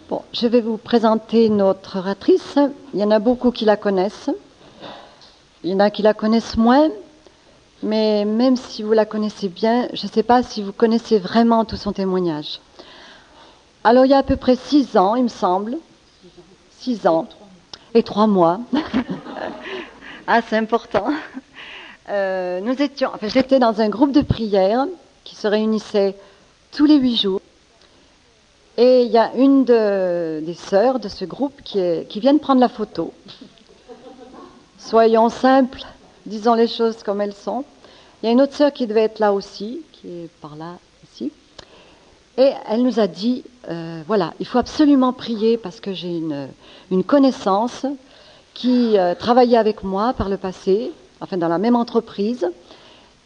Bon, je vais vous présenter notre oratrice. Il y en a beaucoup qui la connaissent. Il y en a qui la connaissent moins. Mais même si vous la connaissez bien, je ne sais pas si vous connaissez vraiment tout son témoignage. Alors, il y a à peu près 6 ans, il me semble. 6 ans. Et 3 mois. Ah, c'est important. J'étais dans un groupe de prière qui se réunissait tous les 8 jours. Et il y a une des sœurs de ce groupe qui vient de prendre la photo. Soyons simples, disons les choses comme elles sont. Il y a une autre sœur qui devait être là aussi, qui est par là, ici. Et elle nous a dit, voilà, il faut absolument prier parce que j'ai une connaissance qui travaillait avec moi par le passé, enfin dans la même entreprise,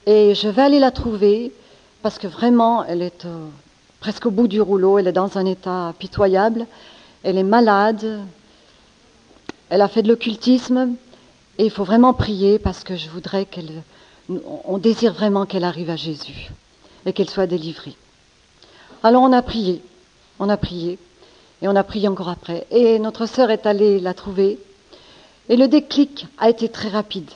et je vais aller la trouver parce que vraiment, elle est presque au bout du rouleau, elle est dans un état pitoyable, elle est malade, elle a fait de l'occultisme, et il faut vraiment prier parce que je voudrais on désire vraiment qu'elle arrive à Jésus et qu'elle soit délivrée. Alors on a prié, et on a prié encore après. Et notre sœur est allée la trouver, et le déclic a été très rapide.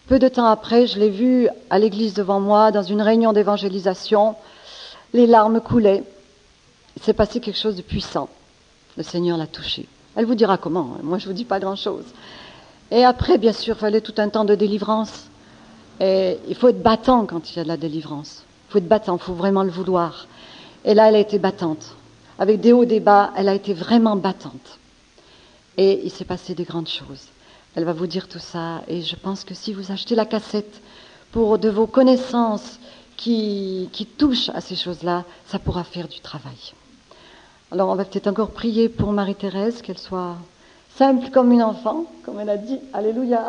Peu de temps après, je l'ai vue à l'église devant moi, dans une réunion d'évangélisation. Les larmes coulaient. Il s'est passé quelque chose de puissant. Le Seigneur l'a touchée. Elle vous dira comment. Moi, je vous dis pas grand-chose. Et après, bien sûr, il fallait tout un temps de délivrance. Et il faut être battant quand il y a de la délivrance. Il faut être battant, il faut vraiment le vouloir. Et là, elle a été battante. Avec des hauts, des bas, elle a été vraiment battante. Et il s'est passé des grandes choses. Elle va vous dire tout ça. Et je pense que si vous achetez la cassette pour de vos connaissances qui touchent à ces choses-là, ça pourra faire du travail. Alors, on va peut-être encore prier pour Marie-Thérèse, qu'elle soit simple comme une enfant, comme elle a dit. Alléluia.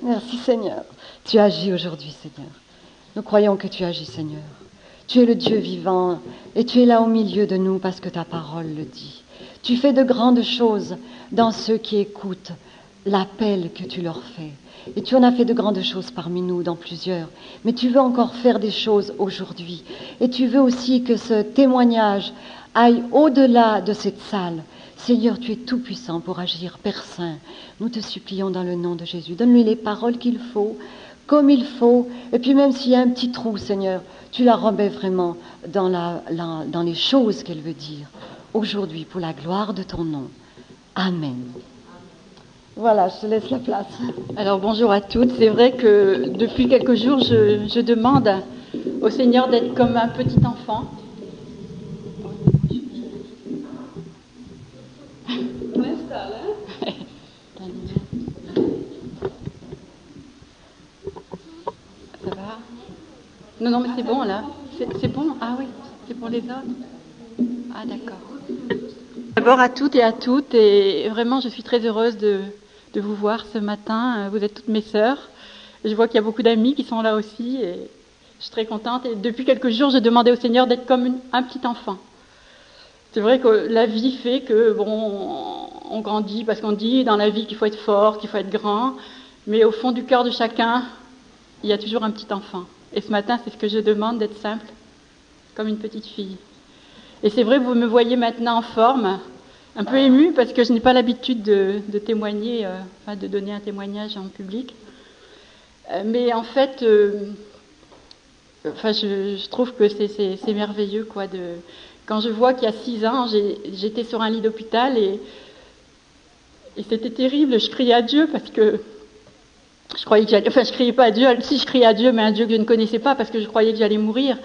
Merci Seigneur. Tu agis aujourd'hui, Seigneur. Nous croyons que tu agis, Seigneur. Tu es le Dieu vivant et tu es là au milieu de nous parce que ta parole le dit. Tu fais de grandes choses dans ceux qui écoutent l'appel que tu leur fais. Et tu en as fait de grandes choses parmi nous, dans plusieurs. Mais tu veux encore faire des choses aujourd'hui. Et tu veux aussi que ce témoignage aille au-delà de cette salle. Seigneur, tu es tout puissant pour agir, Père Saint. Nous te supplions dans le nom de Jésus. Donne-lui les paroles qu'il faut, comme il faut. Et puis même s'il y a un petit trou, Seigneur, tu la remets vraiment dans les choses qu'elle veut dire. Aujourd'hui, pour la gloire de ton nom. Amen. Voilà, je te laisse la place. Alors bonjour à toutes. C'est vrai que depuis quelques jours, je demande au Seigneur d'être comme un petit enfant. Ça va? Non, mais c'est bon là. C'est bon? Ah oui, c'est pour les autres. Ah d'accord. D'abord à toutes et à toutes, et vraiment je suis très heureuse de vous voir ce matin. Vous êtes toutes mes sœurs. Je vois qu'il y a beaucoup d'amis qui sont là aussi, et je suis très contente. Et depuis quelques jours, je demandais au Seigneur d'être comme un petit enfant. C'est vrai que la vie fait que, on grandit, parce qu'on dit dans la vie qu'il faut être fort, qu'il faut être grand, mais au fond du cœur de chacun, il y a toujours un petit enfant. Et ce matin, c'est ce que je demande, d'être simple, comme une petite fille. Et c'est vrai, vous me voyez maintenant en forme, un peu émue, parce que je n'ai pas l'habitude de témoigner, de donner un témoignage en public. Mais en fait, je trouve que c'est merveilleux, quoi. Quand je vois qu'il y a 6 ans, j'étais sur un lit d'hôpital et c'était terrible. Je criais à Dieu parce que je croyais que je criais pas à Dieu. Si je criais à Dieu, mais un Dieu que je ne connaissais pas parce que je croyais que j'allais mourir.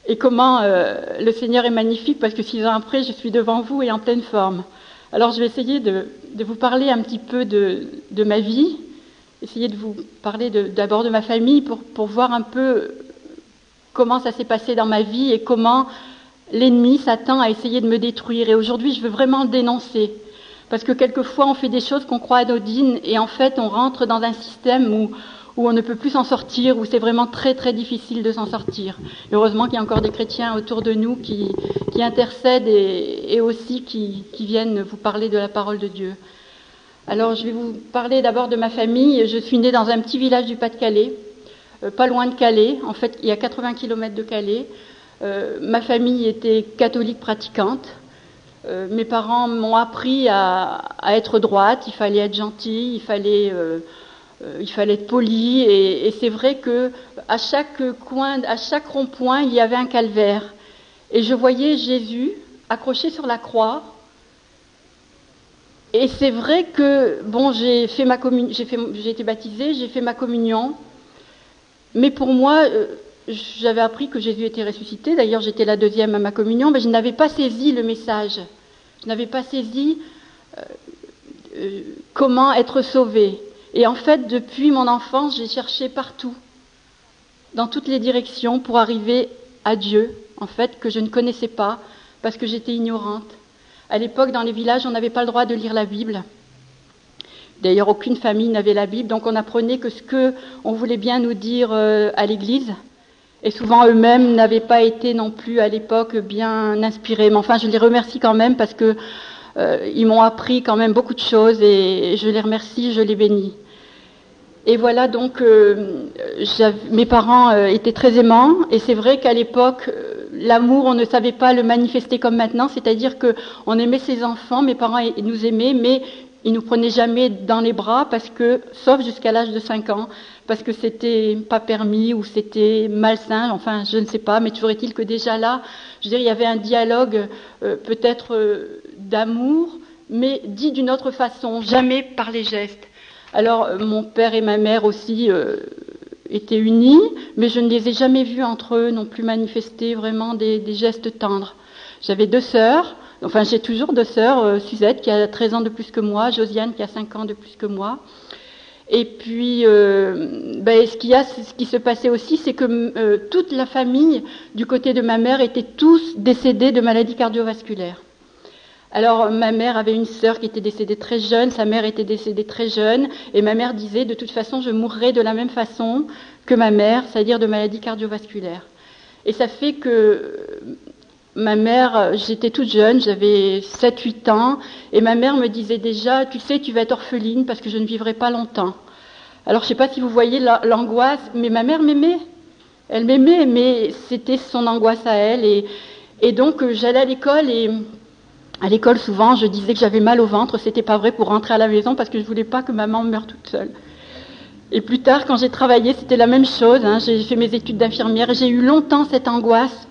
Et comment le Seigneur est magnifique parce que 6 ans après, je suis devant vous et en pleine forme. Alors je vais essayer de vous parler un petit peu de ma vie, essayer de vous parler d'abord de ma famille pour voir un peu comment ça s'est passé dans ma vie et comment l'ennemi, Satan, a essayé de me détruire. Et aujourd'hui, je veux vraiment le dénoncer. Parce que quelquefois, on fait des choses qu'on croit anodines et en fait, on rentre dans un système où on ne peut plus s'en sortir, où c'est vraiment très très difficile de s'en sortir. Et heureusement qu'il y a encore des chrétiens autour de nous qui intercèdent et aussi qui viennent vous parler de la parole de Dieu. Alors je vais vous parler d'abord de ma famille. Je suis née dans un petit village du Pas-de-Calais, pas loin de Calais. En fait, il y a 80 km de Calais. Ma famille était catholique pratiquante. Mes parents m'ont appris à être droite, il fallait être gentil, il fallait être poli. Et c'est vrai que à chaque coin, à chaque rond-point, il y avait un calvaire. Et je voyais Jésus accroché sur la croix. Et c'est vrai que, bon, j'ai été baptisée, j'ai fait ma communion. Mais pour moi, j'avais appris que Jésus était ressuscité. D'ailleurs, j'étais la deuxième à ma communion, mais je n'avais pas saisi le message. Je n'avais pas saisi comment être sauvée. Et en fait, depuis mon enfance, j'ai cherché partout, dans toutes les directions, pour arriver à Dieu, en fait, que je ne connaissais pas, parce que j'étais ignorante. À l'époque, dans les villages, on n'avait pas le droit de lire la Bible. D'ailleurs, aucune famille n'avait la Bible, donc on apprenait que ce qu'on voulait bien nous dire à l'église. Et souvent, eux-mêmes n'avaient pas été non plus à l'époque bien inspirés. Mais enfin, je les remercie quand même parce que ils m'ont appris quand même beaucoup de choses et je les remercie, je les bénis. Et voilà, donc, mes parents étaient très aimants, et c'est vrai qu'à l'époque, l'amour, on ne savait pas le manifester comme maintenant, c'est-à-dire qu'on aimait ses enfants, mes parents nous aimaient, mais ils nous prenaient jamais dans les bras, sauf jusqu'à l'âge de 5 ans, parce que c'était pas permis, ou c'était malsain, enfin, je ne sais pas, mais toujours est-il que déjà là, je veux dire, il y avait un dialogue, peut-être d'amour, mais dit d'une autre façon, jamais par les gestes. Alors, mon père et ma mère aussi étaient unis, mais je ne les ai jamais vus entre eux non plus manifester vraiment des gestes tendres. J'avais 2 sœurs, enfin j'ai toujours 2 sœurs, Suzette qui a 13 ans de plus que moi, Josiane qui a 5 ans de plus que moi. Et puis, ce qui se passait aussi, c'est que toute la famille du côté de ma mère étaient tous décédés de maladies cardiovasculaires. Alors, ma mère avait une sœur qui était décédée très jeune, sa mère était décédée très jeune, et ma mère disait, de toute façon, je mourrai de la même façon que ma mère, c'est-à-dire de maladies cardiovasculaires. Et ça fait que ma mère, j'étais toute jeune, j'avais 7-8 ans, et ma mère me disait déjà, tu sais, tu vas être orpheline parce que je ne vivrai pas longtemps. Alors, je ne sais pas si vous voyez l'angoisse, mais ma mère m'aimait. Elle m'aimait, mais c'était son angoisse à elle, et donc j'allais à l'école et... À l'école, souvent, je disais que j'avais mal au ventre. C'était pas vrai pour rentrer à la maison parce que je voulais pas que maman meure toute seule. Et plus tard, quand j'ai travaillé, c'était la même chose. J'ai fait mes études d'infirmière et j'ai eu longtemps cette angoisse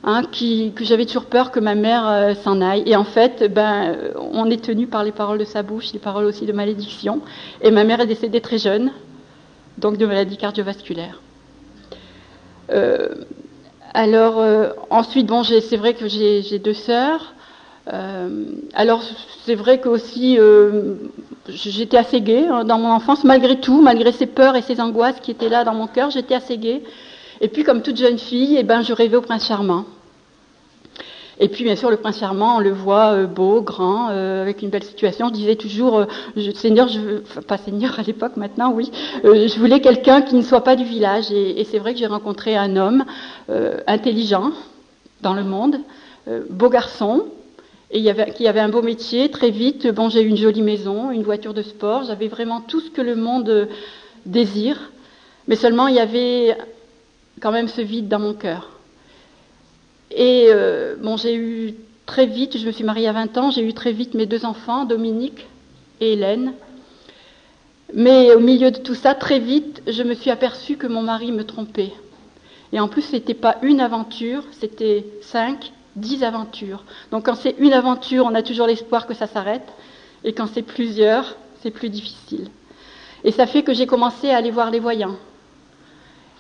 que j'avais toujours peur que ma mère s'en aille. Et en fait, on est tenu par les paroles de sa bouche, les paroles aussi de malédiction. Et ma mère est décédée très jeune, donc de maladie cardiovasculaire. Ensuite, c'est vrai que j'ai 2 sœurs. Alors c'est vrai que aussi j'étais assez gaie dans mon enfance, malgré tout, malgré ces peurs et ces angoisses qui étaient là dans mon cœur, j'étais assez gaie. Et puis comme toute jeune fille, je rêvais au prince charmant. Et puis bien sûr le prince charmant, on le voit beau, grand, avec une belle situation. Je disais toujours, Seigneur, pas Seigneur à l'époque, maintenant oui, je voulais quelqu'un qui ne soit pas du village. Et c'est vrai que j'ai rencontré un homme intelligent dans le monde, beau garçon. Et qui avait un beau métier, très vite, j'ai eu une jolie maison, une voiture de sport, j'avais vraiment tout ce que le monde désire, mais seulement il y avait quand même ce vide dans mon cœur. Et j'ai eu très vite, je me suis mariée à 20 ans, j'ai eu très vite mes 2 enfants, Dominique et Hélène. Mais au milieu de tout ça, très vite, je me suis aperçue que mon mari me trompait. Et en plus, c'était pas une aventure, c'était 5, 10 aventures. Donc quand c'est une aventure, on a toujours l'espoir que ça s'arrête. Et quand c'est plusieurs, c'est plus difficile. Et ça fait que j'ai commencé à aller voir les voyants.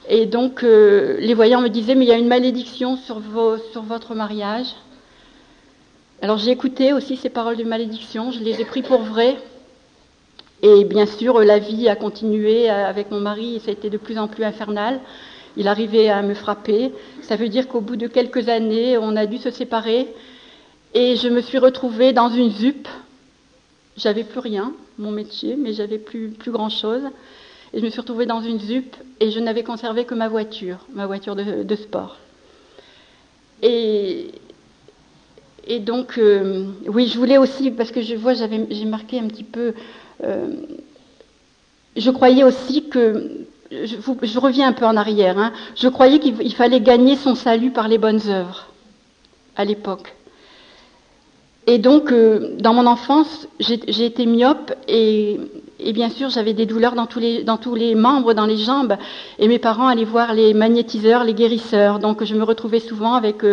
Et donc les voyants me disaient, mais il y a une malédiction sur votre mariage. Alors j'ai écouté aussi ces paroles de malédiction, je les ai pris pour vraies. Et bien sûr, la vie a continué avec mon mari, et ça a été de plus en plus infernal. Il arrivait à me frapper. Ça veut dire qu'au bout de quelques années, on a dû se séparer. Et je me suis retrouvée dans une ZUP. J'avais plus rien, mon métier, mais j'avais plus grand-chose. Et je me suis retrouvée dans une ZUP et je n'avais conservé que ma voiture de sport. Et donc, oui, je voulais aussi, parce que je vois, j'ai marqué un petit peu... je croyais aussi que... Je reviens un peu en arrière. Je croyais qu'il fallait gagner son salut par les bonnes œuvres, à l'époque. Et donc, dans mon enfance, j'ai été myope et bien sûr, j'avais des douleurs dans tous les membres, dans les jambes. Et mes parents allaient voir les magnétiseurs, les guérisseurs. Donc, je me retrouvais souvent avec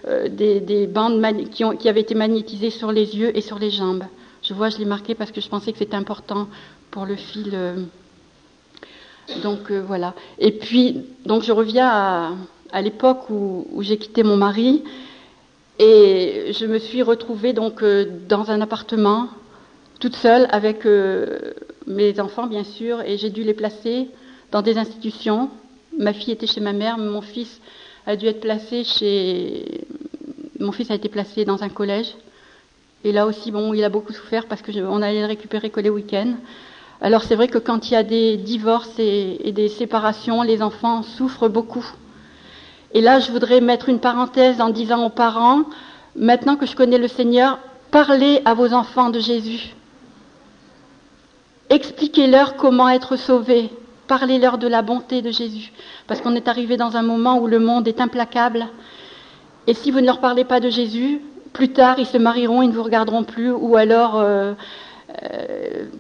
des bandes qui avaient été magnétisées sur les yeux et sur les jambes. Je l'ai marqué parce que je pensais que c'était important pour le fil. Donc, voilà. Et puis, donc, je reviens à l'époque où j'ai quitté mon mari. Et je me suis retrouvée donc dans un appartement, toute seule, avec mes enfants bien sûr, et j'ai dû les placer dans des institutions. Ma fille était chez ma mère, mon fils a dû être placé Mon fils a été placé dans un collège. Et là aussi, bon, il a beaucoup souffert parce qu'on allait le récupérer que les week-ends. Alors c'est vrai que quand il y a des divorces et des séparations, les enfants souffrent beaucoup. Et là, je voudrais mettre une parenthèse en disant aux parents, maintenant que je connais le Seigneur, parlez à vos enfants de Jésus. Expliquez-leur comment être sauvés. Parlez-leur de la bonté de Jésus. Parce qu'on est arrivé dans un moment où le monde est implacable. Et si vous ne leur parlez pas de Jésus, plus tard, ils se marieront, ils ne vous regarderont plus. Ou alors,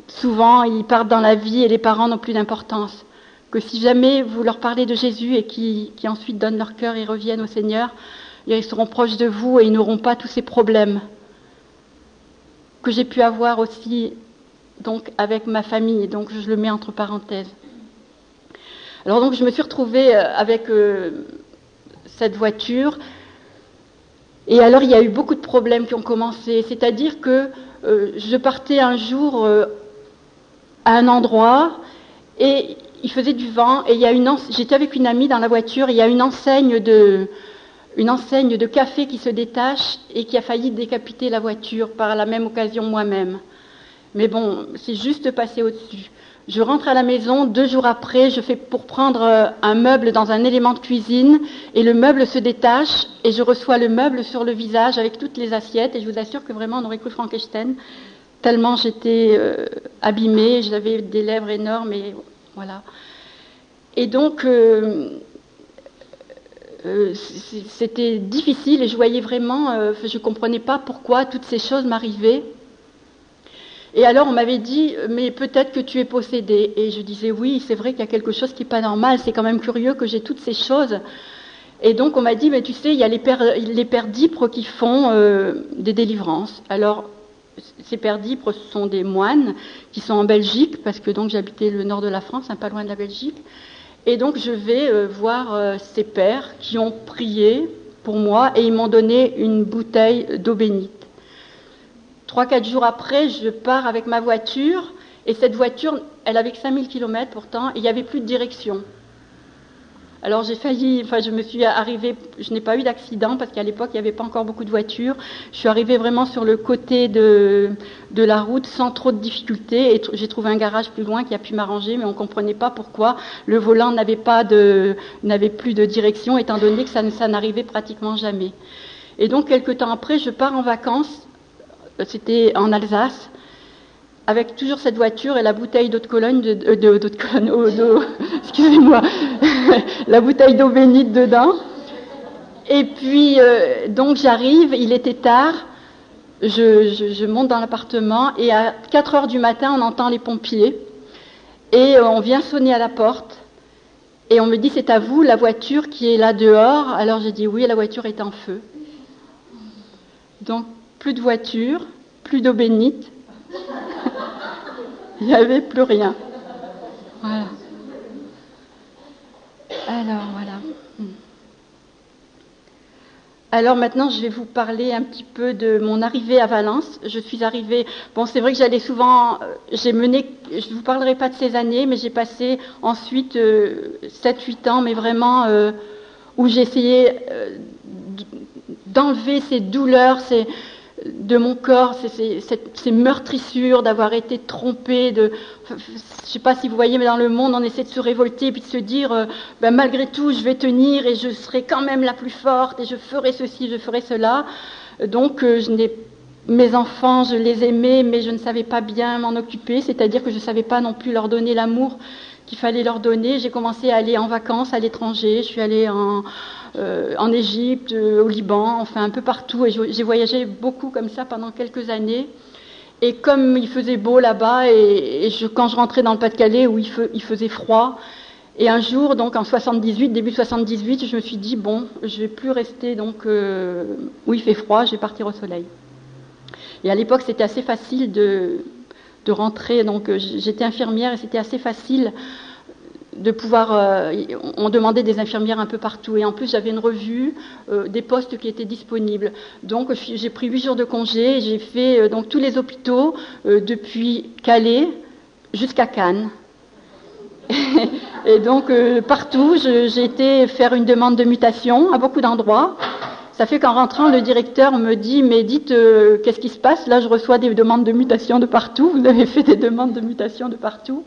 souvent, ils partent dans la vie et les parents n'ont plus d'importance. Que si jamais vous leur parlez de Jésus et qui ensuite donnent leur cœur et reviennent au Seigneur, ils seront proches de vous et ils n'auront pas tous ces problèmes que j'ai pu avoir aussi donc avec ma famille. Donc je le mets entre parenthèses. Alors donc je me suis retrouvée avec cette voiture et alors il y a eu beaucoup de problèmes qui ont commencé. C'est-à-dire que je partais un jour à un endroit et il faisait du vent et j'étais avec une amie dans la voiture et il y a une enseigne de café qui se détache et qui a failli décapiter la voiture par la même occasion moi-même. Mais bon, c'est juste passé au-dessus. Je rentre à la maison, 2 jours après, je fais pour prendre un meuble dans un élément de cuisine et le meuble se détache et je reçois le meuble sur le visage avec toutes les assiettes et je vous assure que vraiment on aurait cru Frankenstein tellement j'étais abîmée, j'avais des lèvres énormes et voilà. Et donc, c'était difficile et je voyais vraiment, je ne comprenais pas pourquoi toutes ces choses m'arrivaient. Et alors on m'avait dit, mais peut-être que tu es possédée. Et je disais, oui, c'est vrai qu'il y a quelque chose qui n'est pas normal, c'est quand même curieux que j'ai toutes ces choses. Et donc on m'a dit, mais tu sais, il y a les pères d'Ypres qui font des délivrances. Alors, ces pères d'Ypres, ce sont des moines qui sont en Belgique, parce que donc j'habitais le nord de la France, pas loin de la Belgique. Et donc je vais voir ces pères qui ont prié pour moi et ils m'ont donné une bouteille d'eau bénite. 3-4 jours après, je pars avec ma voiture et cette voiture, elle avait que 5000 km pourtant et il n'y avait plus de direction. Alors je n'ai pas eu d'accident parce qu'à l'époque il n'y avait pas encore beaucoup de voitures. Je suis arrivée vraiment sur le côté de la route sans trop de difficultés et j'ai trouvé un garage plus loin qui a pu m'arranger, mais on ne comprenait pas pourquoi le volant n'avait plus de direction étant donné que ça n'arrivait pratiquement jamais. Et donc quelques temps après, je pars en vacances, c'était en Alsace, avec toujours cette voiture et la bouteille d'eau de Cologne, excusez-moi, la bouteille d'eau bénite dedans. Et puis, donc j'arrive, il était tard, je monte dans l'appartement et à 4 heures du matin, on entend les pompiers et on vient sonner à la porte et on me dit, c'est à vous la voiture qui est là dehors. Alors j'ai dit oui, la voiture est en feu. Donc, plus de voiture, plus d'eau bénite. Il n'y avait plus rien. Voilà. Alors, voilà. Alors maintenant, je vais vous parler un petit peu de mon arrivée à Valence. Je suis arrivée... Bon, c'est vrai que j'allais souvent... je ne vous parlerai pas de ces années, mais j'ai passé ensuite 7-8 ans, mais vraiment où j'ai essayé d'enlever ces douleurs, de mon corps, ces meurtrissures, d'avoir été trompée, je ne sais pas si vous voyez, mais dans le monde, on essaie de se révolter, puis de se dire, malgré tout, je vais tenir et je serai quand même la plus forte et je ferai ceci, je ferai cela. Donc, mes enfants, je les aimais, mais je ne savais pas bien m'en occuper, c'est-à-dire que je ne savais pas non plus leur donner l'amour qu'il fallait leur donner. J'ai commencé à aller en vacances à l'étranger, je suis allée en Égypte, au Liban, enfin un peu partout. Et j'ai voyagé beaucoup comme ça pendant quelques années. Et comme il faisait beau là-bas, quand je rentrais dans le Pas-de-Calais où il faisait froid, et un jour, donc en 78, début 78, je me suis dit, bon, je vais plus rester donc où il fait froid, je vais partir au soleil. Et à l'époque, c'était assez facile de rentrer, donc j'étais infirmière et c'était assez facile de pouvoir, on demandait des infirmières un peu partout, et en plus j'avais une revue des postes qui étaient disponibles. Donc j'ai pris 8 jours de congé, et j'ai fait donc tous les hôpitaux depuis Calais jusqu'à Cannes. Et donc partout, j'ai été faire une demande de mutation à beaucoup d'endroits. Ça fait qu'en rentrant, le directeur me dit, mais dites, qu'est-ce qui se passe? Là, je reçois des demandes de mutation de partout. Vous avez fait des demandes de mutation de partout.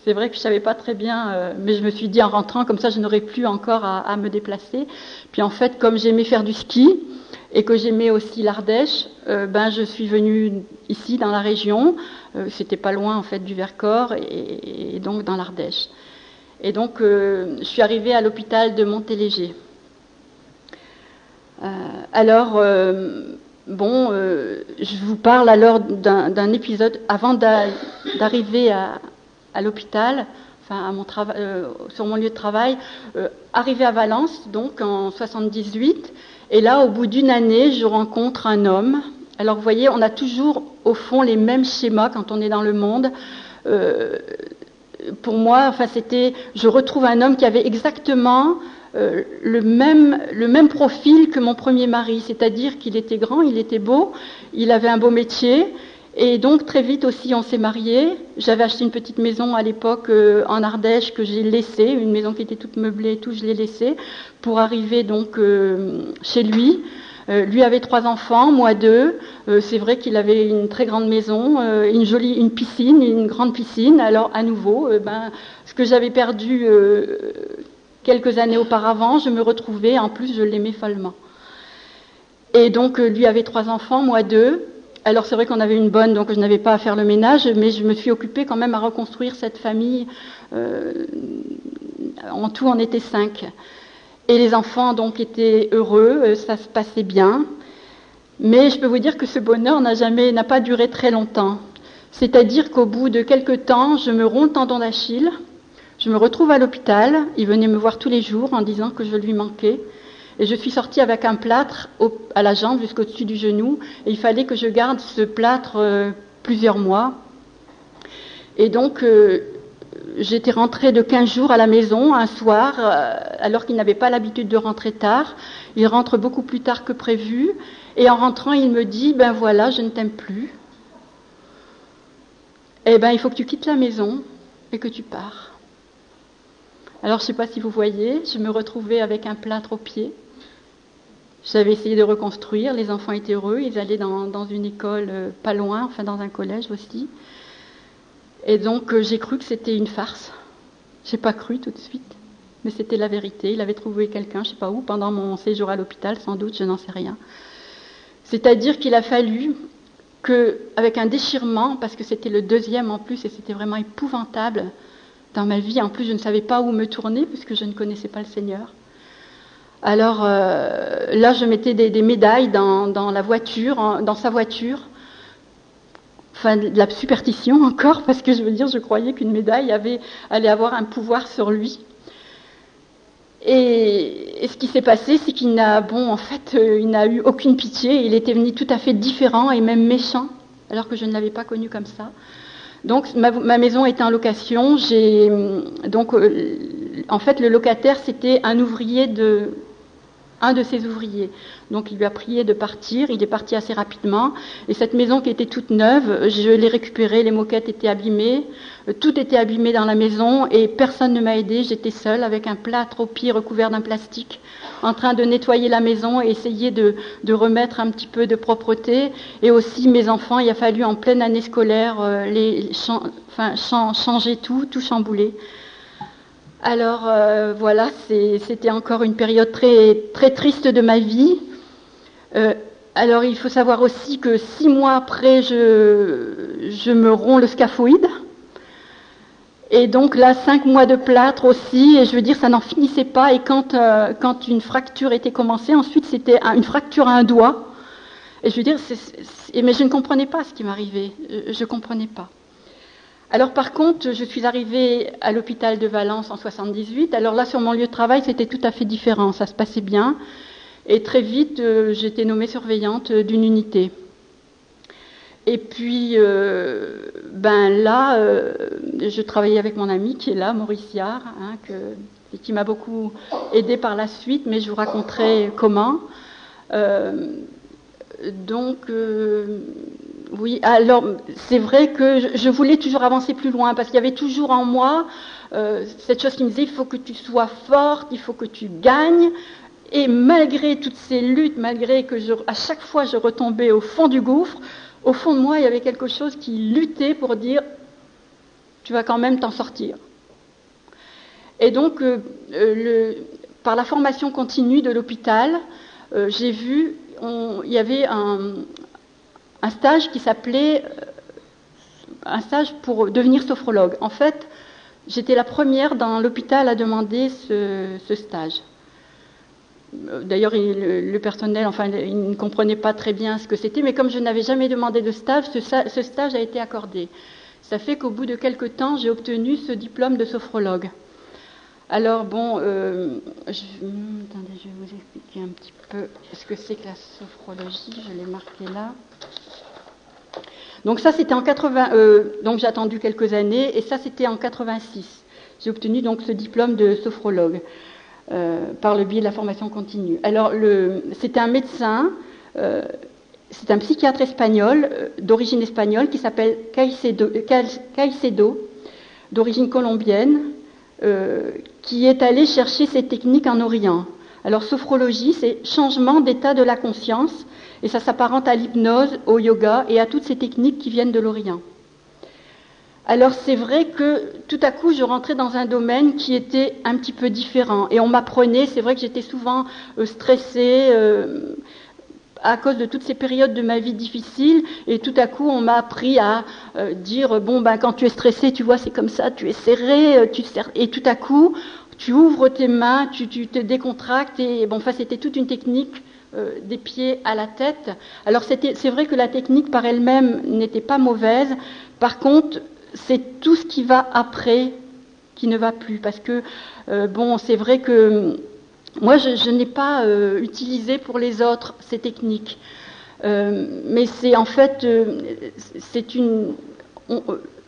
C'est vrai que je savais pas très bien, mais je me suis dit en rentrant, comme ça, je n'aurais plus encore à me déplacer. Puis en fait, comme j'aimais faire du ski et que j'aimais aussi l'Ardèche, je suis venue ici dans la région. C'était pas loin en fait du Vercors et donc dans l'Ardèche. Et donc, je suis arrivée à l'hôpital de Montéléger. Je vous parle alors d'un épisode avant d'arriver à l'hôpital, enfin sur mon lieu de travail, arrivé à Valence, donc en 78, et là, au bout d'une année, je rencontre un homme. Alors, vous voyez, on a toujours, au fond, les mêmes schémas quand on est dans le monde. Pour moi, enfin, je retrouve un homme qui avait exactement le même profil que mon premier mari, c'est-à-dire qu'il était grand, il était beau, il avait un beau métier, et donc très vite aussi on s'est mariés. J'avais acheté une petite maison à l'époque en Ardèche que j'ai laissée, une maison qui était toute meublée et tout, je l'ai laissée pour arriver donc chez lui. Lui avait 3 enfants, moi 2. C'est vrai qu'il avait une très grande maison, une piscine, une grande piscine. Alors à nouveau, ce que j'avais perdu quelques années auparavant, je me retrouvais, en plus je l'aimais follement. Et donc lui avait 3 enfants, moi 2. Alors c'est vrai qu'on avait une bonne, donc je n'avais pas à faire le ménage, mais je me suis occupée quand même à reconstruire cette famille. En tout, on était 5. Et les enfants donc étaient heureux, ça se passait bien. Mais je peux vous dire que ce bonheur n'a pas duré très longtemps. C'est-à-dire qu'au bout de quelques temps, je me romps le tendon d'Achille, je me retrouve à l'hôpital, il venait me voir tous les jours en disant que je lui manquais. Et je suis sortie avec un plâtre à la jambe jusqu'au-dessus du genou, et il fallait que je garde ce plâtre plusieurs mois. Et donc j'étais rentrée de 15 jours à la maison un soir, alors qu'il n'avait pas l'habitude de rentrer tard. Il rentre beaucoup plus tard que prévu. Et en rentrant, il me dit, ben voilà, je ne t'aime plus. Eh ben, il faut que tu quittes la maison et que tu pars. Alors, je ne sais pas si vous voyez, je me retrouvais avec un plâtre au pied. J'avais essayé de reconstruire, les enfants étaient heureux, ils allaient dans une école pas loin, enfin dans un collège aussi. Et donc j'ai cru que c'était une farce. J'ai pas cru tout de suite, mais c'était la vérité. Il avait trouvé quelqu'un, je sais pas où, pendant mon séjour à l'hôpital, sans doute, je n'en sais rien. C'est-à-dire qu'il a fallu avec un déchirement, parce que c'était le 2e en plus, et c'était vraiment épouvantable dans ma vie. En plus, je ne savais pas où me tourner, puisque je ne connaissais pas le Seigneur. Alors là, je mettais des médailles dans la voiture, dans sa voiture. Enfin, de la superstition encore, parce que je croyais qu'une médaille allait avoir un pouvoir sur lui. Et ce qui s'est passé, c'est qu'il n'a eu aucune pitié. Il était venu tout à fait différent et même méchant, alors que je ne l'avais pas connu comme ça. Donc, ma maison était en location. En fait, le locataire, c'était un de ses ouvriers. Donc il lui a prié de partir, il est parti assez rapidement, et cette maison qui était toute neuve, je l'ai récupérée, les moquettes étaient abîmées, tout était abîmé dans la maison, et personne ne m'a aidée, j'étais seule avec un plâtre au pied recouvert d'un plastique, en train de nettoyer la maison et essayer de remettre un petit peu de propreté, et aussi mes enfants, il a fallu en pleine année scolaire changer tout chambouler. Alors voilà, c'était encore une période très, très triste de ma vie. Alors il faut savoir aussi que 6 mois après, je me romps le scaphoïde. Et donc là, 5 mois de plâtre aussi, et je veux dire, ça n'en finissait pas. Et quand une fracture était commencée, ensuite c'était une fracture à un doigt. Et je veux dire, mais je ne comprenais pas ce qui m'arrivait. Je ne comprenais pas. Alors par contre, je suis arrivée à l'hôpital de Valence en 78. Alors là, sur mon lieu de travail, c'était tout à fait différent. Ça se passait bien. Et très vite, j'étais nommée surveillante d'une unité. Et puis, je travaillais avec mon ami qui est là, Maurice Yard, et qui m'a beaucoup aidée par la suite, mais je vous raconterai comment. Oui, alors c'est vrai que je voulais toujours avancer plus loin, parce qu'il y avait toujours en moi cette chose qui me disait, il faut que tu sois forte, il faut que tu gagnes. Et malgré toutes ces luttes, malgré que à chaque fois je retombais au fond du gouffre, au fond de moi, il y avait quelque chose qui luttait pour dire « tu vas quand même t'en sortir ». Et donc, par la formation continue de l'hôpital, j'ai vu, il y avait un stage qui s'appelait un stage pour devenir sophrologue. En fait, j'étais la première dans l'hôpital à demander ce stage. D'ailleurs, le personnel, il ne comprenait pas très bien ce que c'était, mais comme je n'avais jamais demandé de stage, ce stage a été accordé. Ça fait qu'au bout de quelques temps, j'ai obtenu ce diplôme de sophrologue. Alors attendez, je vais vous expliquer un petit peu ce que c'est que la sophrologie. Je l'ai marqué là. Donc ça, c'était en 80. Donc j'ai attendu quelques années, et ça, c'était en 86. J'ai obtenu donc ce diplôme de sophrologue. Par le biais de la formation continue. Alors, c'est un médecin, c'est un psychiatre espagnol, d'origine espagnole, qui s'appelle Caicedo, d'origine colombienne, qui est allé chercher ces techniques en Orient. Alors, sophrologie, c'est changement d'état de la conscience, et ça s'apparente à l'hypnose, au yoga et à toutes ces techniques qui viennent de l'Orient. Alors c'est vrai que tout à coup je rentrais dans un domaine qui était un petit peu différent et on m'apprenait, c'est vrai que j'étais souvent stressée à cause de toutes ces périodes de ma vie difficiles, et tout à coup on m'a appris à dire quand tu es stressé, tu vois, c'est comme ça, tu es serré, et tout à coup tu ouvres tes mains, tu te décontractes, et c'était toute une technique des pieds à la tête. Alors c'est vrai que la technique par elle-même n'était pas mauvaise, par contre c'est tout ce qui va après qui ne va plus, parce que c'est vrai que moi je n'ai pas utilisé pour les autres ces techniques, mais c'est en fait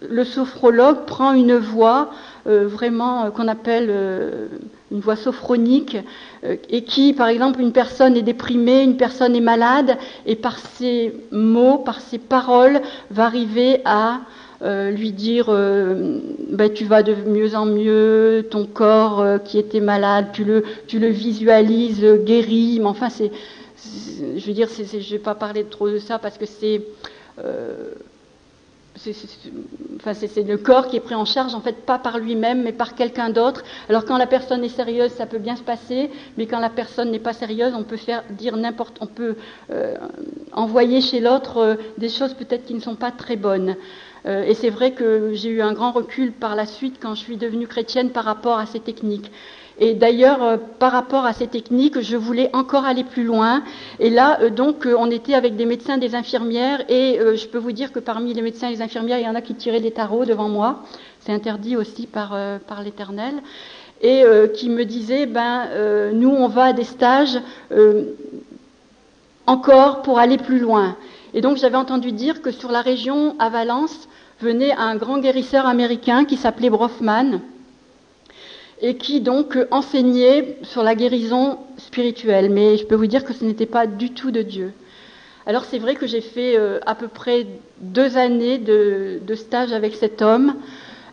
le sophrologue prend une voix vraiment qu'on appelle une voix sophronique, et qui, par exemple, une personne est déprimée, une personne est malade, et par ses mots, par ses paroles, va arriver à lui dire tu vas de mieux en mieux, ton corps qui était malade, tu le visualises guéri, mais enfin je veux dire, je vais pas parler trop de ça parce que c'est le corps qui est pris en charge, en fait, pas par lui-même, mais par quelqu'un d'autre. Alors quand la personne est sérieuse, ça peut bien se passer, mais quand la personne n'est pas sérieuse, on peut on peut envoyer chez l'autre des choses peut-être qui ne sont pas très bonnes. Et c'est vrai que j'ai eu un grand recul par la suite quand je suis devenue chrétienne par rapport à ces techniques. Et d'ailleurs, par rapport à ces techniques, je voulais encore aller plus loin. Et là, on était avec des médecins, des infirmières, et je peux vous dire que parmi les médecins et les infirmières, il y en a qui tiraient des tarots devant moi. C'est interdit aussi par l'Éternel. Et qui me disaient, nous, on va à des stages encore pour aller plus loin. Et donc, j'avais entendu dire que sur la région, à Valence, venait un grand guérisseur américain qui s'appelait Brofman, et qui donc enseignait sur la guérison spirituelle. Mais je peux vous dire que ce n'était pas du tout de Dieu. Alors c'est vrai que j'ai fait à peu près 2 années de stage avec cet homme.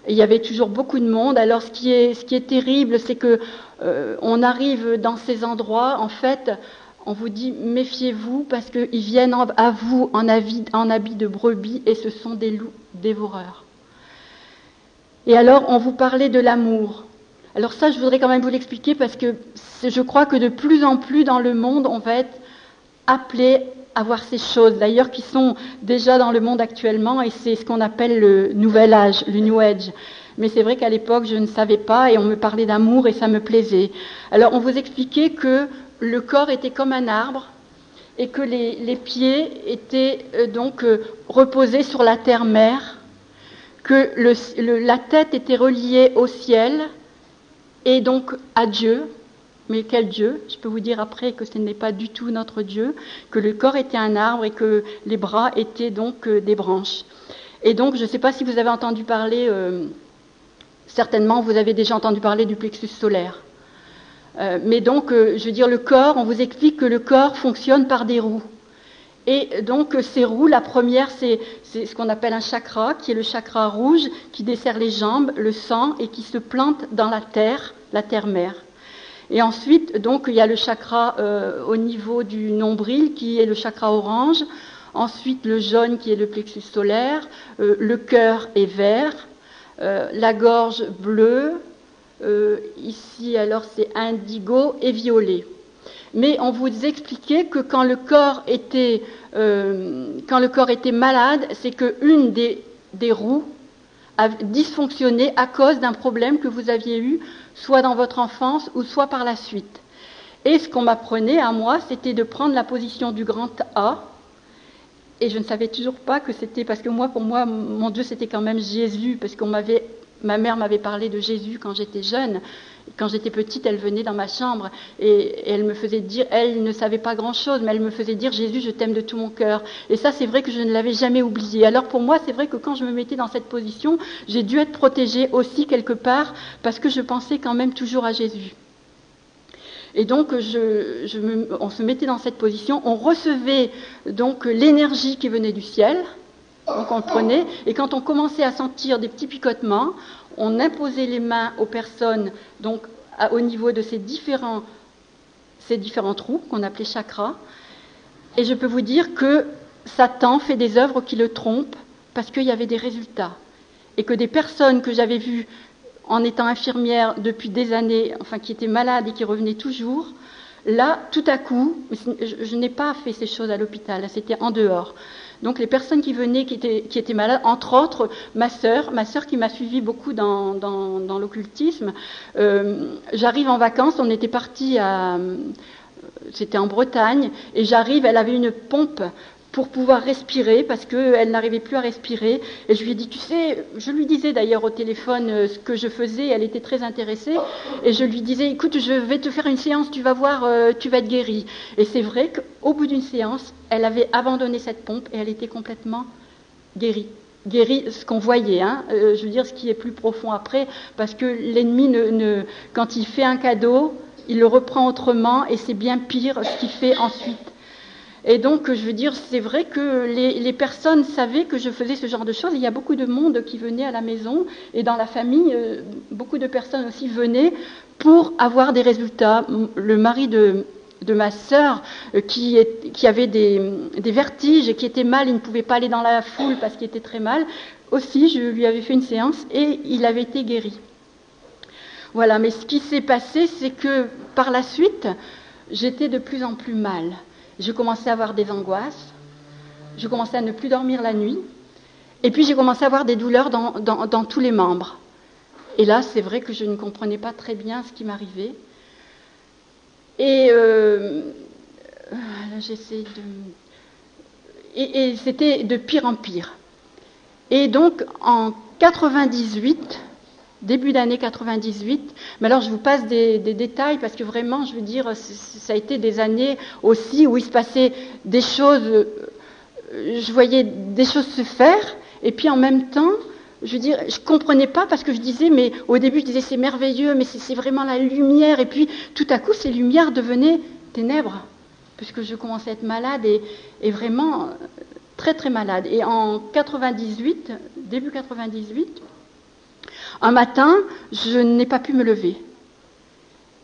Et il y avait toujours beaucoup de monde. Alors ce qui est terrible, c'est que on arrive dans ces endroits, en fait, on vous dit méfiez-vous parce qu'ils viennent à vous en habit de brebis, et ce sont des loups dévoreurs. Et alors on vous parlait de l'amour. Alors ça, je voudrais quand même vous l'expliquer parce que je crois que de plus en plus dans le monde, on va être appelé à voir ces choses, d'ailleurs qui sont déjà dans le monde actuellement, et c'est ce qu'on appelle le nouvel âge, le New Age. Mais c'est vrai qu'à l'époque, je ne savais pas et on me parlait d'amour et ça me plaisait. Alors, on vous expliquait que le corps était comme un arbre et que les pieds étaient reposés sur la terre-mère, que la tête était reliée au ciel et donc à Dieu. Mais quel Dieu? Je peux vous dire après que ce n'est pas du tout notre Dieu, que le corps était un arbre et que les bras étaient donc des branches. Et donc, je ne sais pas si vous avez entendu parler, certainement vous avez déjà entendu parler du plexus solaire. Mais donc, je veux dire, le corps, on vous explique que le corps fonctionne par des roues. Et donc, ces roues, la première, c'est ce qu'on appelle un chakra, qui est le chakra rouge, qui dessert les jambes, le sang, et qui se plante dans la terre-mère. Et ensuite, donc, il y a le chakra au niveau du nombril, qui est le chakra orange. Ensuite, le jaune, qui est le plexus solaire. Le cœur est vert. La gorge bleue. Ici, alors, c'est indigo et violet. Mais on vous expliquait que quand le corps était malade, c'est qu'une des roues a dysfonctionné à cause d'un problème que vous aviez eu, soit dans votre enfance ou soit par la suite. Et ce qu'on m'apprenait à moi, c'était de prendre la position du grand A. Et je ne savais toujours pas que c'était, parce que moi, pour moi, mon Dieu, c'était quand même Jésus, parce ma mère m'avait parlé de Jésus quand j'étais jeune. Quand j'étais petite, elle venait dans ma chambre et elle me faisait dire, elle ne savait pas grand-chose, mais elle me faisait dire, Jésus, je t'aime de tout mon cœur. Et ça, c'est vrai que je ne l'avais jamais oublié. Alors pour moi, c'est vrai que quand je me mettais dans cette position, j'ai dû être protégée aussi quelque part, parce que je pensais quand même toujours à Jésus. Et donc, on se mettait dans cette position, on recevait donc l'énergie qui venait du ciel, donc on le prenait, et quand on commençait à sentir des petits picotements, on imposait les mains aux personnes, donc au niveau de ces différents trous qu'on appelait chakras. Et je peux vous dire que Satan fait des œuvres qui le trompent parce qu'il y avait des résultats. Et que des personnes que j'avais vues en étant infirmière depuis des années, enfin qui étaient malades et qui revenaient toujours, là, tout à coup, je n'ai pas fait ces choses à l'hôpital, c'était en dehors. Donc les personnes qui venaient, qui étaient malades, entre autres ma sœur qui m'a suivie beaucoup dans l'occultisme, j'arrive en vacances, on était partis c'était en Bretagne, et j'arrive, elle avait une pompe pour pouvoir respirer, parce qu'elle n'arrivait plus à respirer, et je lui ai dit, tu sais, je lui disais d'ailleurs au téléphone ce que je faisais, elle était très intéressée, et je lui disais, écoute, je vais te faire une séance, tu vas voir, tu vas être guérie. Et c'est vrai qu'au bout d'une séance, elle avait abandonné cette pompe, et elle était complètement guérie, ce qu'on voyait, je veux dire, ce qui est plus profond après, parce que l'ennemi, quand il fait un cadeau, il le reprend autrement, et c'est bien pire ce qu'il fait ensuite. Et donc, je veux dire, c'est vrai que les personnes savaient que je faisais ce genre de choses. Il y a beaucoup de monde qui venait à la maison et dans la famille, beaucoup de personnes aussi venaient pour avoir des résultats. Le mari de ma sœur qui avait des vertiges et qui était mal, il ne pouvait pas aller dans la foule parce qu'il était très mal. Aussi, je lui avais fait une séance et il avait été guéri. Voilà, mais ce qui s'est passé, c'est que par la suite, j'étais de plus en plus mal. Je commençais à avoir des angoisses, je commençais à ne plus dormir la nuit, et puis j'ai commencé à avoir des douleurs dans tous les membres. Et là, c'est vrai que je ne comprenais pas très bien ce qui m'arrivait. Et là, j'essaie de... Et c'était de pire en pire. Et donc, en 98... début d'année 98, mais alors je vous passe des détails parce que vraiment, je veux dire, ça a été des années aussi où il se passait des choses, je voyais des choses se faire, et puis en même temps, je veux dire, je comprenais pas parce que je disais, mais au début je disais c'est merveilleux, mais c'est vraiment la lumière, et puis tout à coup ces lumières devenaient ténèbres, puisque je commençais à être malade et vraiment très très malade. Et en 98, début 98, un matin, je n'ai pas pu me lever.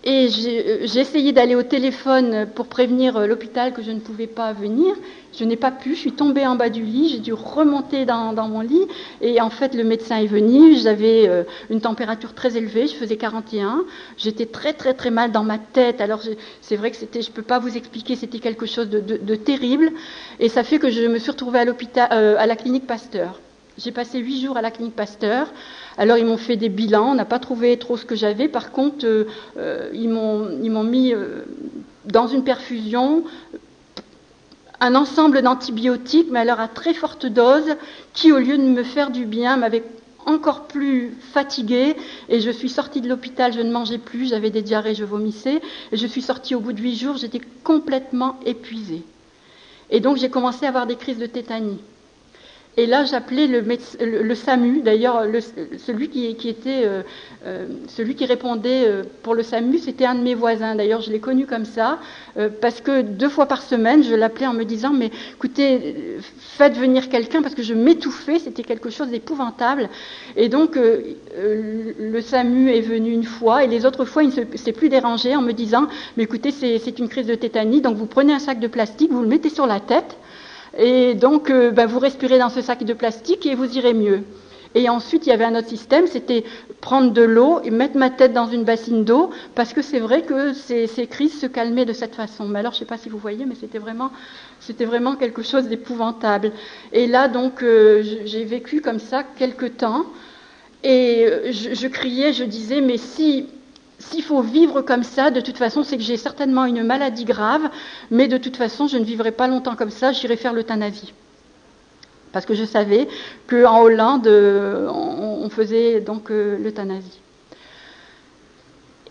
Et j'ai essayé d'aller au téléphone pour prévenir l'hôpital que je ne pouvais pas venir. Je n'ai pas pu, je suis tombée en bas du lit, j'ai dû remonter dans mon lit. Et en fait, le médecin est venu, j'avais une température très élevée, je faisais 41. J'étais très très très mal dans ma tête. Alors c'est vrai que je ne peux pas vous expliquer, c'était quelque chose de terrible. Et ça fait que je me suis retrouvée à l'hôpital, à la clinique Pasteur. j'ai passé 8 jours à la clinique Pasteur. Alors ils m'ont fait des bilans, on n'a pas trouvé trop ce que j'avais. Par contre, ils m'ont mis dans une perfusion un ensemble d'antibiotiques, mais alors à très forte dose, qui au lieu de me faire du bien, m'avait encore plus fatiguée. Et je suis sortie de l'hôpital, je ne mangeais plus, j'avais des diarrhées, je vomissais. Et je suis sortie au bout de 8 jours, j'étais complètement épuisée. Et donc j'ai commencé à avoir des crises de tétanie. Et là, j'appelais le SAMU. D'ailleurs, celui qui répondait pour le SAMU, c'était un de mes voisins. D'ailleurs, je l'ai connu comme ça, parce que 2 fois par semaine, je l'appelais en me disant, mais écoutez, faites venir quelqu'un, parce que je m'étouffais, c'était quelque chose d'épouvantable. Et donc, le SAMU est venu une fois, et les autres fois, il ne s'est plus dérangé en me disant, mais écoutez, c'est une crise de tétanie, donc vous prenez un sac de plastique, vous le mettez sur la tête, et donc, vous respirez dans ce sac de plastique et vous irez mieux. Et ensuite, il y avait un autre système, c'était prendre de l'eau et mettre ma tête dans une bassine d'eau, parce que c'est vrai que ces crises se calmaient de cette façon. Mais alors, je ne sais pas si vous voyez, mais c'était vraiment quelque chose d'épouvantable. Et là, donc, j'ai vécu comme ça quelque temps, et je criais, je disais, mais s'il faut vivre comme ça, de toute façon, c'est que j'ai certainement une maladie grave, mais de toute façon, je ne vivrai pas longtemps comme ça, j'irai faire l'euthanasie. Parce que je savais qu'en Hollande, on faisait donc l'euthanasie.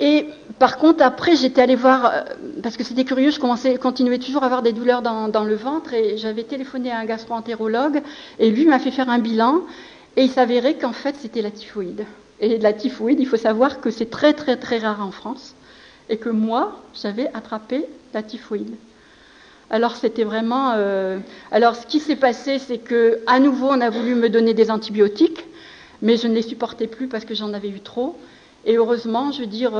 Et par contre, après, j'étais allée voir, parce que c'était curieux, je continuais toujours à avoir des douleurs dans le ventre, et j'avais téléphoné à un gastro-entérologue, et lui m'a fait faire un bilan, et il s'avérait qu'en fait, c'était la typhoïde. Et la typhoïde, il faut savoir que c'est très très très rare en France, et que moi, j'avais attrapé la typhoïde. Alors c'était vraiment... Alors ce qui s'est passé, c'est qu'à nouveau, on a voulu me donner des antibiotiques, mais je ne les supportais plus parce que j'en avais eu trop. Et heureusement, je veux dire,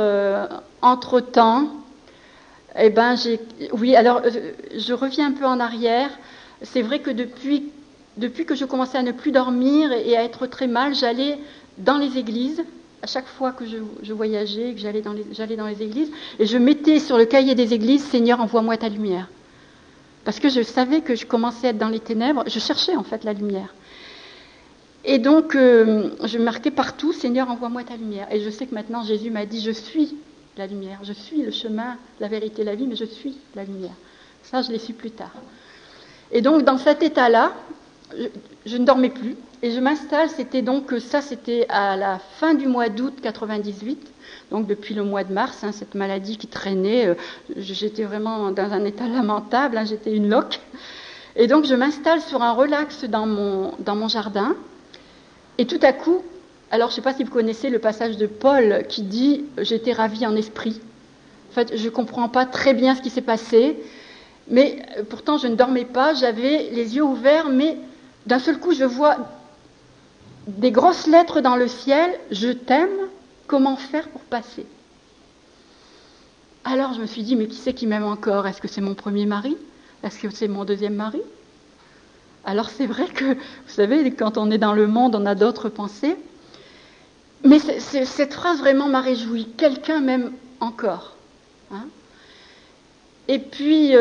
entre-temps, eh ben oui, alors je reviens un peu en arrière. C'est vrai que depuis que je commençais à ne plus dormir et à être très mal, j'allais dans les églises. À chaque fois que je voyageais, que j'allais dans les églises, et je mettais sur le cahier des églises, Seigneur, envoie-moi ta lumière. Parce que je savais que je commençais à être dans les ténèbres, je cherchais en fait la lumière. Et donc, je marquais partout, Seigneur, envoie-moi ta lumière. Et je sais que maintenant, Jésus m'a dit, je suis la lumière, je suis le chemin, la vérité, la vie, mais je suis la lumière. Ça, je l'ai su plus tard. Et donc, dans cet état-là, je ne dormais plus. Et je m'installe, c'était à la fin du mois d'août 98, donc depuis le mois de mars, cette maladie qui traînait, j'étais vraiment dans un état lamentable, j'étais une loque. Et donc je m'installe sur un relax dans mon jardin, et tout à coup, alors je ne sais pas si vous connaissez le passage de Paul qui dit « J'étais ravi en esprit ». En fait, je ne comprends pas très bien ce qui s'est passé, mais pourtant je ne dormais pas, j'avais les yeux ouverts, mais d'un seul coup je vois des grosses lettres dans le ciel, je t'aime, comment faire pour passer? Alors je me suis dit, mais qui c'est qui m'aime encore? Est-ce que c'est mon premier mari? Est-ce que c'est mon deuxième mari? Alors c'est vrai que, vous savez, quand on est dans le monde, on a d'autres pensées. Mais cette phrase vraiment m'a réjouie. Quelqu'un m'aime encore. Et puis,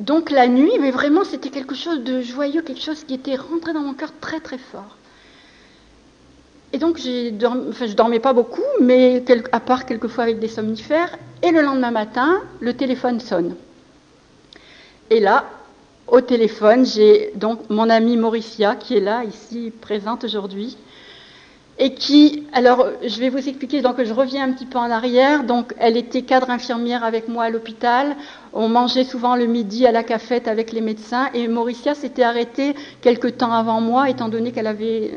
donc la nuit, mais vraiment c'était quelque chose de joyeux, quelque chose qui était rentré dans mon cœur très très fort. Et donc je dormais pas beaucoup, mais à part quelquefois avec des somnifères. Et le lendemain matin, le téléphone sonne. Et là, au téléphone, j'ai donc mon amie Mauricia qui est là, ici, présente aujourd'hui. Et qui, alors je vais vous expliquer, donc je reviens un petit peu en arrière, donc elle était cadre infirmière avec moi à l'hôpital, on mangeait souvent le midi à la cafette avec les médecins, et Mauricia s'était arrêtée quelque temps avant moi, étant donné qu'elle avait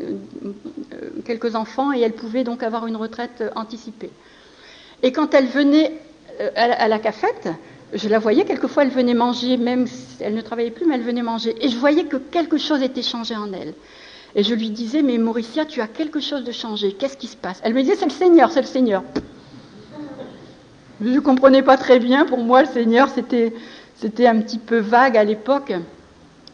quelques enfants, et elle pouvait donc avoir une retraite anticipée. Et quand elle venait à la cafette, je la voyais, quelquefois elle venait manger, même si elle ne travaillait plus, mais elle venait manger, et je voyais que quelque chose était changé en elle. Et je lui disais, mais Mauricia, tu as quelque chose de changé, qu'est-ce qui se passe? Elle me disait, c'est le Seigneur, c'est le Seigneur. Je ne comprenais pas très bien, pour moi, le Seigneur, c'était un petit peu vague à l'époque.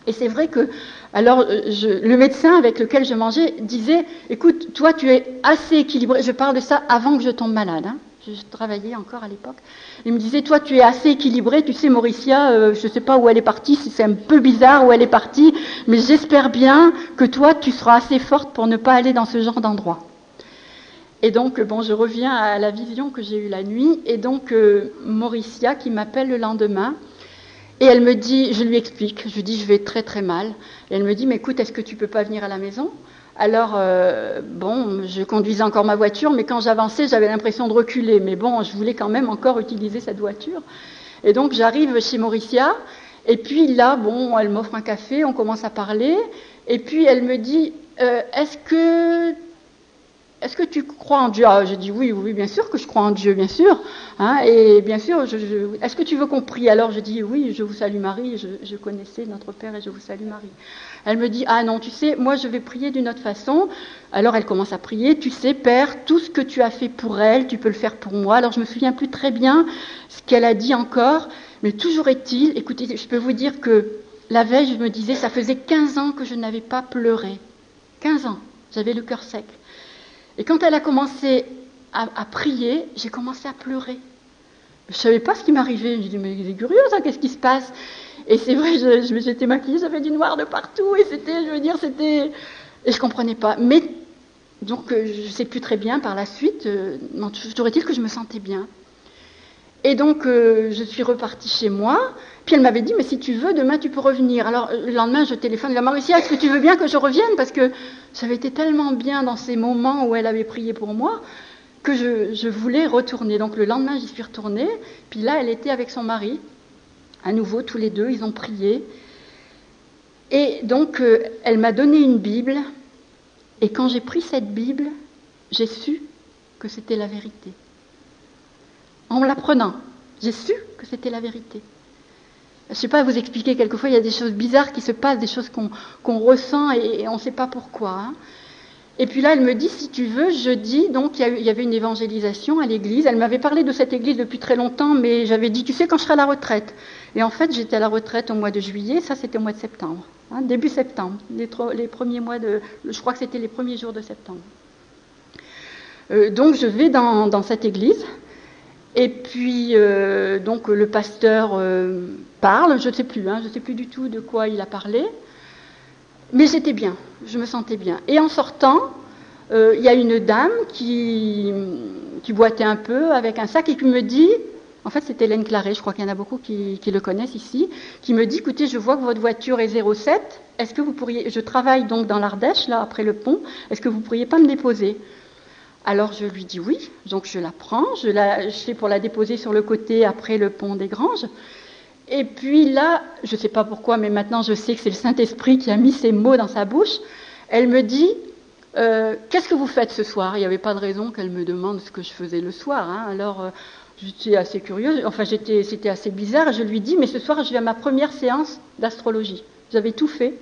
Et c'est vrai que, alors, le médecin avec lequel je mangeais disait, écoute, toi, tu es assez équilibré, je parle de ça avant que je tombe malade, Je travaillais encore à l'époque. Il me disait, toi, tu es assez équilibré. Tu sais, Mauricia, je ne sais pas où elle est partie. C'est un peu bizarre où elle est partie. Mais j'espère bien que toi, tu seras assez forte pour ne pas aller dans ce genre d'endroit. Et donc, bon, je reviens à la vision que j'ai eue la nuit. Et donc, Mauricia qui m'appelle le lendemain. Et elle me dit, je lui explique. Je lui dis, je vais très très mal. Et elle me dit, mais écoute, est-ce que tu peux pas venir à la maison ? Alors, bon, je conduisais encore ma voiture, mais quand j'avançais, j'avais l'impression de reculer. Mais bon, je voulais quand même encore utiliser cette voiture. Et donc, j'arrive chez Mauricia, et puis là, bon, elle m'offre un café, on commence à parler, et puis elle me dit, est-ce que tu crois en Dieu ? Ah, j'ai dit oui, bien sûr que je crois en Dieu, bien sûr. Hein, et bien sûr, est-ce que tu veux qu'on prie ? Alors je dis oui, je vous salue Marie, je connaissais notre Père et je vous salue Marie. Elle me dit, ah non, tu sais, moi je vais prier d'une autre façon. Alors elle commence à prier, tu sais Père, tout ce que tu as fait pour elle, tu peux le faire pour moi. Alors je me souviens plus très bien ce qu'elle a dit encore, mais toujours est-il, écoutez, je peux vous dire que la veille, je me disais, ça faisait 15 ans que je n'avais pas pleuré. 15 ans, j'avais le cœur sec. Et quand elle a commencé à prier, j'ai commencé à pleurer. Je ne savais pas ce qui m'arrivait. Je me dis, mais c'est curieux ça, qu'est-ce qui se passe ? Et c'est vrai, j'étais maquillée, j'avais du noir de partout, et c'était... Et je ne comprenais pas. Mais, donc, je ne sais plus très bien par la suite, toujours est-il que je me sentais bien. Et donc, je suis repartie chez moi. Puis elle m'avait dit, mais si tu veux, demain tu peux revenir. Alors, le lendemain, je téléphone, la Mauricia, est-ce que tu veux bien que je revienne ? Parce que j'avais été tellement bien dans ces moments où elle avait prié pour moi que je voulais retourner. Donc, le lendemain, j'y suis retournée. Puis là, elle était avec son mari. À nouveau, tous les deux, ils ont prié. Et donc, elle m'a donné une Bible. Et quand j'ai pris cette Bible, j'ai su que c'était la vérité. En me la prenant, j'ai su que c'était la vérité. Je ne sais pas vous expliquer, quelquefois il y a des choses bizarres qui se passent, des choses qu'on ressent et on ne sait pas pourquoi. Hein. Et puis là, elle me dit, si tu veux, jeudi, donc il y avait une évangélisation à l'église. Elle m'avait parlé de cette église depuis très longtemps, mais j'avais dit, tu sais, quand je serai à la retraite. Et en fait, j'étais à la retraite au mois de juillet, ça c'était au mois de septembre, hein, début septembre, les premiers mois je crois que c'était les premiers jours de septembre. Donc je vais dans cette église. Et puis, donc, le pasteur parle, je ne sais plus du tout de quoi il a parlé, mais j'étais bien, je me sentais bien. Et en sortant, il y a une dame qui boitait un peu avec un sac et qui me dit, en fait c'est Hélène Claret, je crois qu'il y en a beaucoup qui le connaissent ici, qui me dit, écoutez, je vois que votre voiture est 07, est-ce que vous pourriez, je travaille donc dans l'Ardèche, là, après le pont, est-ce que vous ne pourriez pas me déposer ? Alors je lui dis oui, donc je la prends, je fais pour la déposer sur le côté après le pont des Granges. Et puis là, je ne sais pas pourquoi, mais maintenant je sais que c'est le Saint-Esprit qui a mis ces mots dans sa bouche. Elle me dit, qu'est-ce que vous faites ce soir ? Il n'y avait pas de raison qu'elle me demande ce que je faisais le soir. Hein. Alors j'étais assez curieuse, enfin c'était assez bizarre. Je lui dis, mais ce soir je vais à ma première séance d'astrologie. J'avais tout fait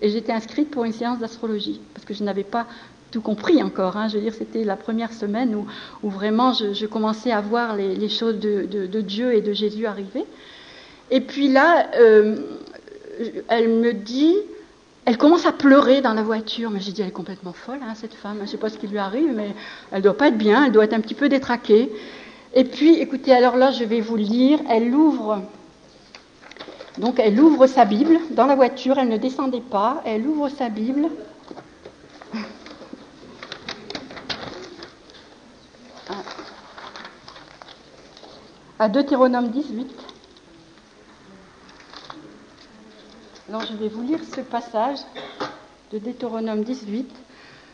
et j'étais inscrite pour une séance d'astrologie parce que je n'avais pas tout compris encore, hein. Je veux dire, c'était la première semaine où vraiment je commençais à voir les choses de Dieu et de Jésus arriver. Et puis là, elle me dit, elle commence à pleurer dans la voiture, mais j'ai dit, elle est complètement folle, hein, cette femme, je ne sais pas ce qui lui arrive, mais elle ne doit pas être bien, elle doit être un petit peu détraquée. Et puis, écoutez, alors là, je vais vous lire, elle ouvre sa Bible dans la voiture, elle ne descendait pas, elle ouvre sa Bible. À Deutéronome 18. Alors je vais vous lire ce passage de Deutéronome 18.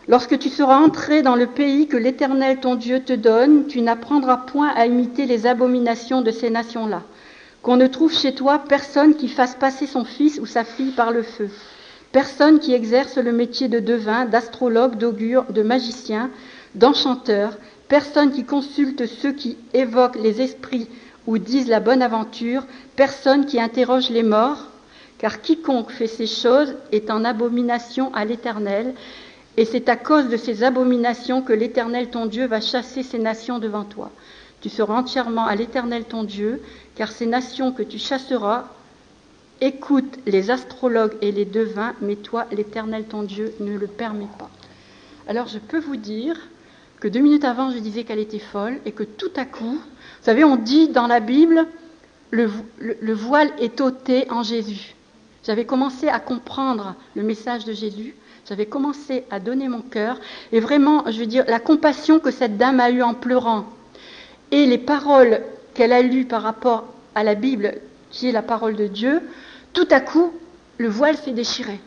Lorsque tu seras entré dans le pays que l'Éternel ton Dieu te donne, tu n'apprendras point à imiter les abominations de ces nations-là. Qu'on ne trouve chez toi personne qui fasse passer son fils ou sa fille par le feu. Personne qui exerce le métier de devin, d'astrologue, d'augure, de magicien, d'enchanteur. Personne qui consulte ceux qui évoquent les esprits ou disent la bonne aventure, personne qui interroge les morts, car quiconque fait ces choses est en abomination à l'Éternel, et c'est à cause de ces abominations que l'Éternel ton Dieu va chasser ces nations devant toi. Tu seras entièrement à l'Éternel ton Dieu, car ces nations que tu chasseras écoutent les astrologues et les devins, mais toi, l'Éternel ton Dieu, ne le permet pas. Alors je peux vous dire que 2 minutes avant, je disais qu'elle était folle, et que tout à coup, vous savez, on dit dans la Bible, le voile est ôté en Jésus. J'avais commencé à comprendre le message de Jésus, j'avais commencé à donner mon cœur, et vraiment, je veux dire, la compassion que cette dame a eue en pleurant, et les paroles qu'elle a lues par rapport à la Bible, qui est la parole de Dieu, tout à coup, le voile s'est déchiré.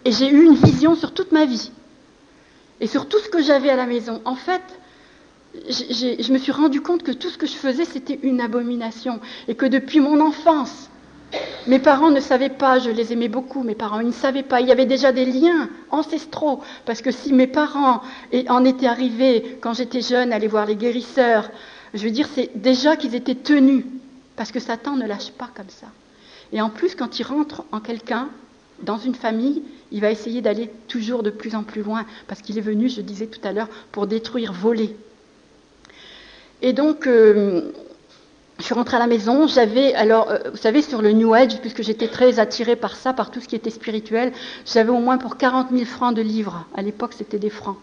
Et j'ai eu une vision sur toute ma vie, et sur tout ce que j'avais à la maison. En fait, je me suis rendu compte que tout ce que je faisais, c'était une abomination, et que depuis mon enfance, mes parents ne savaient pas, je les aimais beaucoup, mes parents, ils ne savaient pas, il y avait déjà des liens ancestraux, parce que si mes parents en étaient arrivés, quand j'étais jeune, à aller voir les guérisseurs, je veux dire, c'est déjà qu'ils étaient tenus, parce que Satan ne lâche pas comme ça. Et en plus, quand il rentre en quelqu'un, dans une famille, il va essayer d'aller toujours de plus en plus loin, parce qu'il est venu, je disais tout à l'heure, pour détruire, voler. Et donc, je suis rentrée à la maison, j'avais, alors, vous savez, sur le New Age, puisque j'étais très attirée par ça, par tout ce qui était spirituel, j'avais au moins pour 40 000 francs de livres. À l'époque, c'était des francs.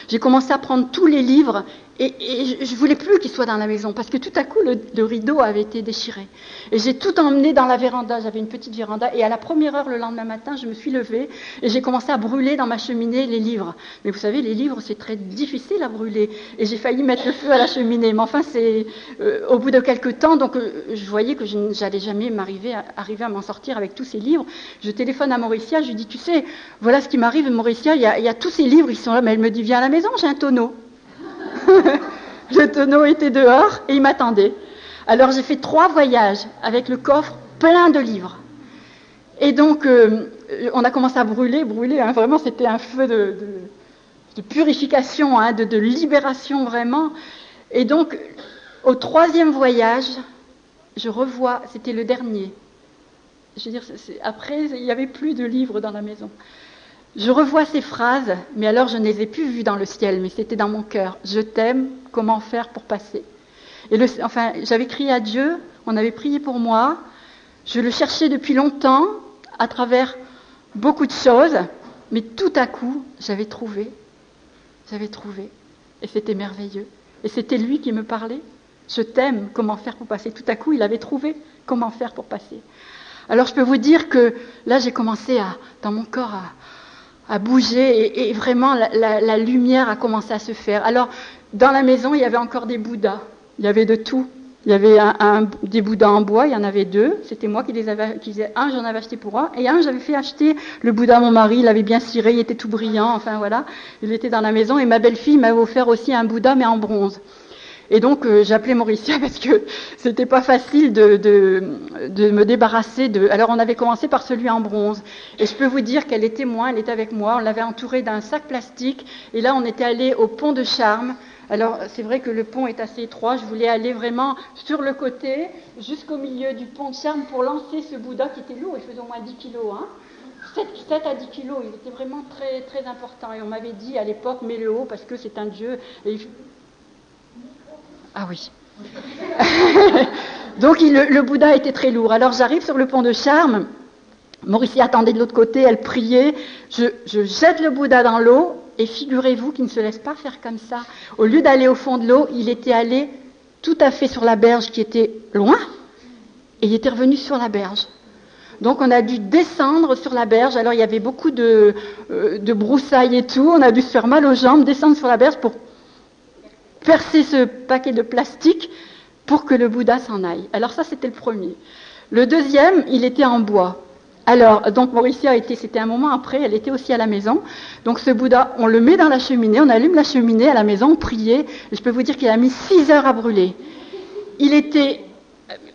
J'ai commencé à prendre tous les livres, et je voulais plus qu'ils soient dans la maison, parce que tout à coup, le rideau avait été déchiré. Et j'ai tout emmené dans la véranda, j'avais une petite véranda, et à la première heure le lendemain matin, je me suis levée, et j'ai commencé à brûler dans ma cheminée les livres. Mais vous savez, les livres, c'est très difficile à brûler, et j'ai failli mettre le feu à la cheminée. Mais enfin, c'est au bout de quelques temps, donc je voyais que je n'allais jamais arriver à m'en sortir avec tous ces livres. Je téléphone à Mauricia, je lui dis, tu sais, voilà ce qui m'arrive, Mauricia, il y a tous ces livres, ils sont là, mais elle me dit, viens à la maison, j'ai un tonneau. Le tonneau était dehors et il m'attendait. Alors j'ai fait 3 voyages avec le coffre plein de livres. Et donc on a commencé à brûler, hein, vraiment c'était un feu de purification, hein, de libération vraiment. Et donc au 3e voyage, je revois, c'était le dernier. Je veux dire, après il n'y avait plus de livres dans la maison. Je revois ces phrases, mais alors je ne les ai plus vues dans le ciel, mais c'était dans mon cœur. Je t'aime, comment faire pour passer? Et j'avais crié à Dieu, on avait prié pour moi, je le cherchais depuis longtemps, à travers beaucoup de choses, mais tout à coup, j'avais trouvé, et c'était merveilleux. Et c'était lui qui me parlait. Je t'aime, comment faire pour passer? Tout à coup, il avait trouvé comment faire pour passer. Alors je peux vous dire que là, j'ai commencé dans mon corps à bouger, et vraiment la lumière a commencé à se faire. Alors, dans la maison, il y avait encore des Bouddhas. Il y avait de tout. Il y avait des Bouddhas en bois, il y en avait 2. C'était moi qui les avais, un, j'en avais acheté pour un, et un, j'avais fait acheter le Bouddha à mon mari. Il l'avait bien ciré, il était tout brillant, enfin voilà. Il était dans la maison, et ma belle-fille m'avait offert aussi un Bouddha, mais en bronze. Et donc, j'appelais Mauricia parce que c'était pas facile de me débarrasser de... Alors, on avait commencé par celui en bronze. Et je peux vous dire qu'elle est témoin, elle était avec moi. On l'avait entourée d'un sac plastique. Et là, on était allé au pont de Charmes. Alors, c'est vrai que le pont est assez étroit. Je voulais aller vraiment sur le côté, jusqu'au milieu du pont de Charmes pour lancer ce Bouddha qui était lourd. Il faisait au moins 10 kilos, hein. 7 à 10 kilos. Il était vraiment très, très important. Et on m'avait dit à l'époque, mets-le haut parce que c'est un dieu. Et ah oui. Donc le Bouddha était très lourd. Alors j'arrive sur le pont de Charmes. Mauricie attendait de l'autre côté, elle priait. Je jette le Bouddha dans l'eau, et figurez-vous qu'il ne se laisse pas faire comme ça. Au lieu d'aller au fond de l'eau, il était allé tout à fait sur la berge qui était loin, et il était revenu sur la berge. Donc on a dû descendre sur la berge. Alors il y avait beaucoup de broussailles et tout. On a dû se faire mal aux jambes, descendre sur la berge pour percer ce paquet de plastique pour que le Bouddha s'en aille. Alors ça, c'était le premier. Le deuxième, il était en bois. Alors, donc Mauricia c'était un moment après, elle était aussi à la maison. Donc ce Bouddha, on le met dans la cheminée, on allume la cheminée à la maison, on priait. Et je peux vous dire qu'il a mis 6 heures à brûler. Il était...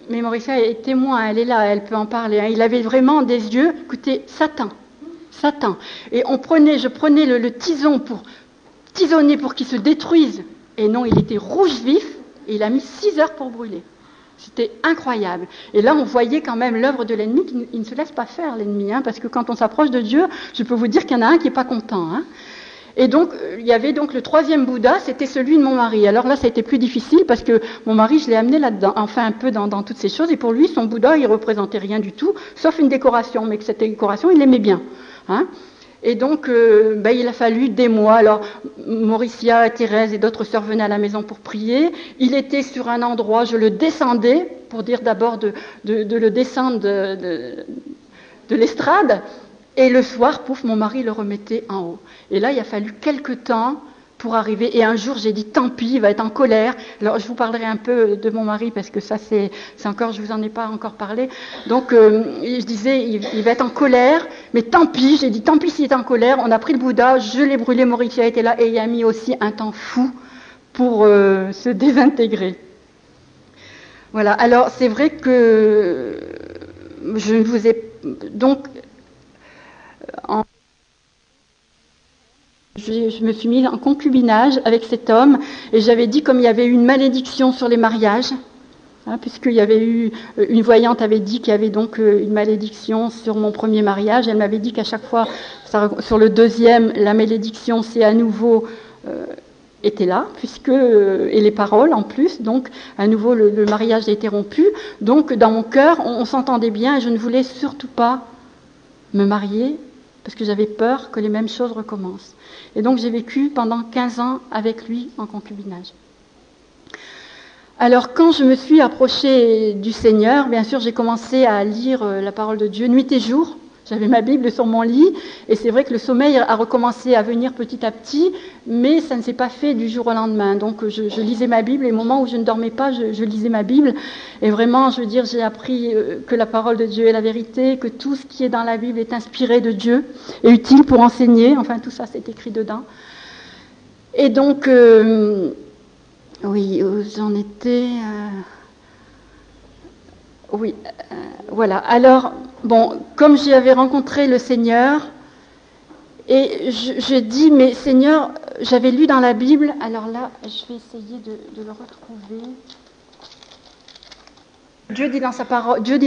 Mais Mauricia est témoin, elle est là, elle peut en parler. Hein. Il avait vraiment des yeux, écoutez, Satan. Et je prenais le tison pour tisonner pour qu'il se détruise. Et non, il était rouge vif, et il a mis 6 heures pour brûler. C'était incroyable. Et là, on voyait quand même l'œuvre de l'ennemi, qui ne se laisse pas faire, l'ennemi, hein, parce que quand on s'approche de Dieu, je peux vous dire qu'il y en a un qui n'est pas content. Hein. Et donc, il y avait donc le 3e Bouddha, c'était celui de mon mari. Alors là, ça a été plus difficile, parce que mon mari, je l'ai amené là-dedans, enfin un peu dans toutes ces choses, et pour lui, son Bouddha, il représentait rien du tout, sauf une décoration, mais que cette décoration, il l'aimait bien. Hein. Et donc, il a fallu des mois. Alors, Mauricia, Thérèse et d'autres sœurs venaient à la maison pour prier. Il était sur un endroit, je le descendais, pour dire d'abord de le descendre de l'estrade. Et le soir, pouf, mon mari le remettait en haut. Et là, il a fallu quelque temps pour arriver. Et un jour, j'ai dit, tant pis, il va être en colère. Alors, je vous parlerai un peu de mon mari, parce que ça, c'est encore, je vous en ai pas encore parlé. Donc, je disais, il va être en colère, mais tant pis. J'ai dit, tant pis s'il est en colère. On a pris le Bouddha, je l'ai brûlé, Mauricia était là, et il a mis aussi un temps fou pour se désintégrer. Voilà. Alors, c'est vrai que je ne vous ai... Donc, je me suis mise en concubinage avec cet homme et j'avais dit, comme il y avait eu une malédiction sur les mariages, puisqu'il y avait eu, une voyante avait dit qu'il y avait donc une malédiction sur mon premier mariage, elle m'avait dit qu'à chaque fois, sur le deuxième, la malédiction s'est à nouveau était là, et les paroles en plus, donc à nouveau le mariage a été rompu, donc dans mon cœur, on s'entendait bien et je ne voulais surtout pas me marier, parce que j'avais peur que les mêmes choses recommencent. Et donc j'ai vécu pendant 15 ans avec lui en concubinage. Alors quand je me suis approchée du Seigneur, bien sûr j'ai commencé à lire la parole de Dieu nuit et jour. J'avais ma Bible sur mon lit et c'est vrai que le sommeil a recommencé à venir petit à petit, mais ça ne s'est pas fait du jour au lendemain. Donc je lisais ma Bible, et les moments où je ne dormais pas, je lisais ma Bible. Et vraiment, je veux dire, j'ai appris que la parole de Dieu est la vérité, que tout ce qui est dans la Bible est inspiré de Dieu et utile pour enseigner. Enfin, tout ça, c'est écrit dedans. Et donc, oui, j'en étais... Oui, voilà. Alors, bon, comme j'avais rencontré le Seigneur, et je dis, mais Seigneur, j'avais lu dans la Bible, alors là, je vais essayer de le retrouver. Dieu dit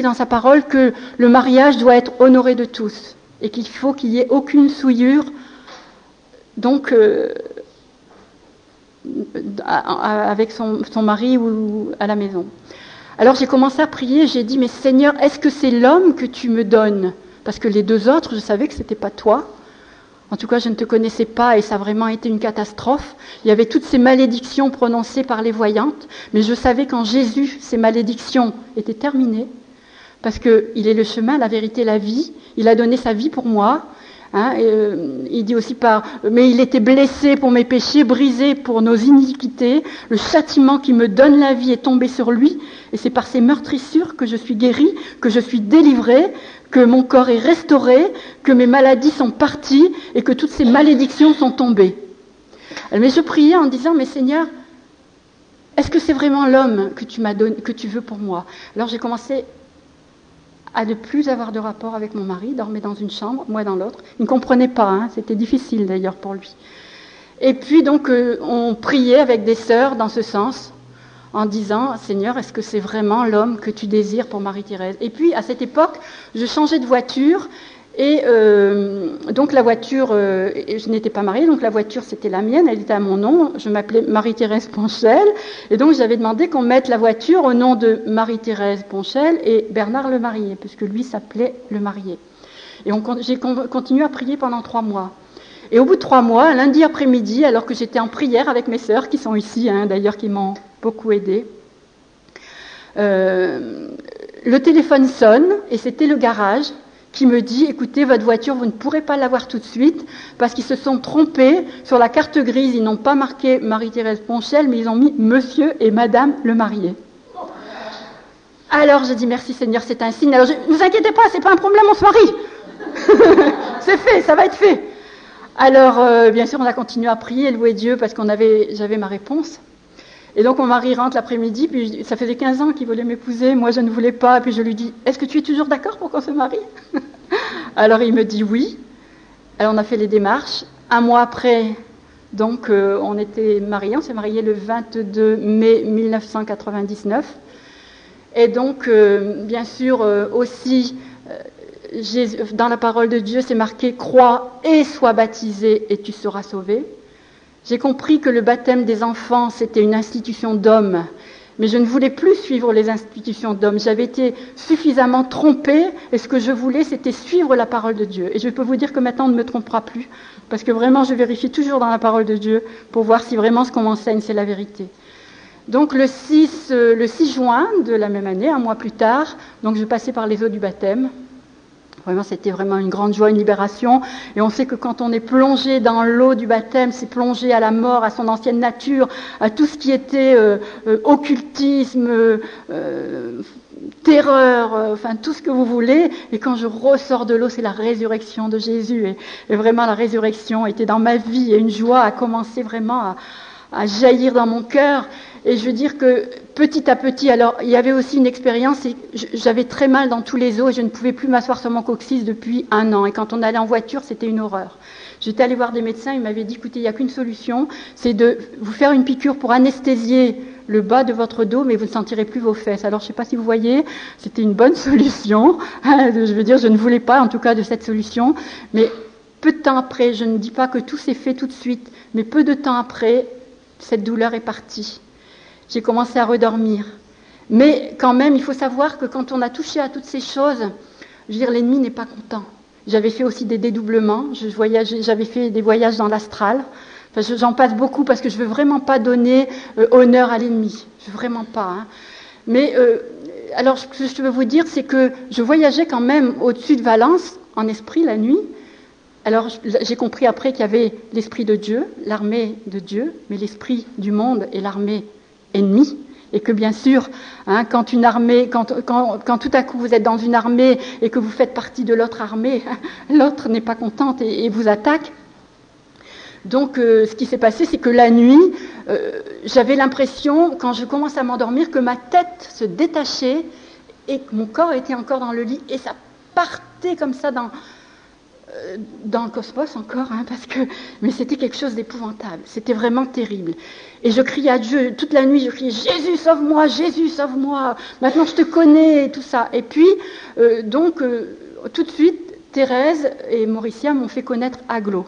dans sa parole que le mariage doit être honoré de tous, et qu'il faut qu'il n'y ait aucune souillure, donc, avec son mari ou à la maison. Alors j'ai commencé à prier, j'ai dit, mais Seigneur, est-ce que c'est l'homme que tu me donnes? Parce que les deux autres, je savais que ce n'était pas toi. En tout cas, je ne te connaissais pas et ça a vraiment été une catastrophe. Il y avait toutes ces malédictions prononcées par les voyantes, mais je savais qu'en Jésus, ces malédictions étaient terminées, parce qu'il est le chemin, la vérité, la vie. Il a donné sa vie pour moi. Il dit aussi mais il était blessé pour mes péchés, brisé pour nos iniquités. Le châtiment qui me donne la vie est tombé sur lui, et c'est par ses meurtrissures que je suis guérie, que je suis délivrée, que mon corps est restauré, que mes maladies sont parties et que toutes ces malédictions sont tombées. Mais je priais en disant, mais Seigneur, est-ce que c'est vraiment l'homme que tu m'as donné, que tu veux pour moi? Alors j'ai commencé à ne plus avoir de rapport avec mon mari, dormait dans une chambre, moi dans l'autre. Il ne comprenait pas, c'était difficile d'ailleurs pour lui. Et puis donc on priait avec des sœurs dans ce sens, en disant, Seigneur, est-ce que c'est vraiment l'homme que tu désires pour Marie-Thérèse? Et puis à cette époque, je changeais de voiture, et donc la voiture, je n'étais pas mariée, donc la voiture c'était la mienne, elle était à mon nom, je m'appelais Marie-Thérèse Ponchel, et donc j'avais demandé qu'on mette la voiture au nom de Marie-Thérèse Ponchel et Bernard le marié, puisque lui s'appelait le marié. Et j'ai continué à prier pendant 3 mois. Et au bout de 3 mois, un lundi après-midi, alors que j'étais en prière avec mes sœurs, qui sont ici, d'ailleurs qui m'ont beaucoup aidée, le téléphone sonne, et c'était le garage, qui me dit, écoutez, votre voiture, vous ne pourrez pas l'avoir tout de suite, parce qu'ils se sont trompés sur la carte grise, ils n'ont pas marqué Marie-Thérèse Ponchel, mais ils ont mis Monsieur et Madame le marié. Alors j'ai dit, merci Seigneur, c'est un signe. Alors ne vous inquiétez pas, c'est pas un problème, on se marie. C'est fait, ça va être fait. Alors, bien sûr, on a continué à prier, louer Dieu, parce j'avais ma réponse. Et donc mon mari rentre l'après-midi, puis ça faisait 15 ans qu'il voulait m'épouser, moi je ne voulais pas, puis je lui dis, est-ce que tu es toujours d'accord pour qu'on se marie? Alors il me dit oui. Alors on a fait les démarches. 1 mois après, donc on était mariés, on s'est mariés le 22 mai 1999. Et donc, bien sûr, aussi, dans la parole de Dieu, c'est marqué « Crois et sois baptisé et tu seras sauvé ». J'ai compris que le baptême des enfants, c'était une institution d'hommes, Mais je ne voulais plus suivre les institutions d'hommes. J'avais été suffisamment trompée et ce que je voulais, c'était suivre la parole de Dieu. Et je peux vous dire que maintenant, on ne me trompera plus parce que vraiment, je vérifie toujours dans la parole de Dieu pour voir si vraiment ce qu'on m'enseigne, c'est la vérité. Donc le 6 juin de la même année, un mois plus tard, donc je passais par les eaux du baptême. Vraiment, c'était vraiment une grande joie, une libération. Et on sait que quand on est plongé dans l'eau du baptême, c'est plongé à la mort, à son ancienne nature, à tout ce qui était occultisme, terreur, enfin tout ce que vous voulez. Et quand je ressors de l'eau, c'est la résurrection de Jésus. Et vraiment, la résurrection était dans ma vie et une joie a commencé vraiment à jaillir dans mon cœur. Et je veux dire que petit à petit, alors il y avait aussi une expérience, j'avais très mal dans tous les os et je ne pouvais plus m'asseoir sur mon coccyx depuis 1 an. Et quand on allait en voiture, c'était une horreur. J'étais allée voir des médecins, ils m'avaient dit, écoutez, il n'y a qu'une solution, c'est de vous faire une piqûre pour anesthésier le bas de votre dos, mais vous ne sentirez plus vos fesses. Alors je ne sais pas si vous voyez, c'était une bonne solution. Je veux dire, je ne voulais pas en tout cas de cette solution, mais peu de temps après, je ne dis pas que tout s'est fait tout de suite, mais peu de temps après, cette douleur est partie. J'ai commencé à redormir. Mais quand même, il faut savoir que quand on a touché à toutes ces choses, je veux dire, l'ennemi n'est pas content. J'avais fait aussi des dédoublements, j'avais fait des voyages dans l'astral. Enfin, j'en passe beaucoup parce que je ne veux vraiment pas donner honneur à l'ennemi. Je veux vraiment pas. Hein. Mais alors, ce que je veux vous dire, c'est que je voyageais quand même au-dessus de Valence, en esprit, la nuit. Alors, j'ai compris après qu'il y avait l'esprit de Dieu, l'armée de Dieu, mais l'esprit du monde et l'armée ennemie. Et que bien sûr, hein, quand tout à coup vous êtes dans une armée et que vous faites partie de l'autre armée, l'autre n'est pas contente et vous attaque. Donc, ce qui s'est passé, c'est que la nuit, j'avais l'impression, quand je commence à m'endormir, que ma tête se détachait et que mon corps était encore dans le lit et ça partait comme ça dans le cosmos encore, hein, mais c'était quelque chose d'épouvantable, c'était vraiment terrible. Et je criais à Dieu, toute la nuit je criais, Jésus sauve-moi, maintenant je te connais, et tout ça. Et puis, tout de suite, Thérèse et Mauricia m'ont fait connaître Aglo.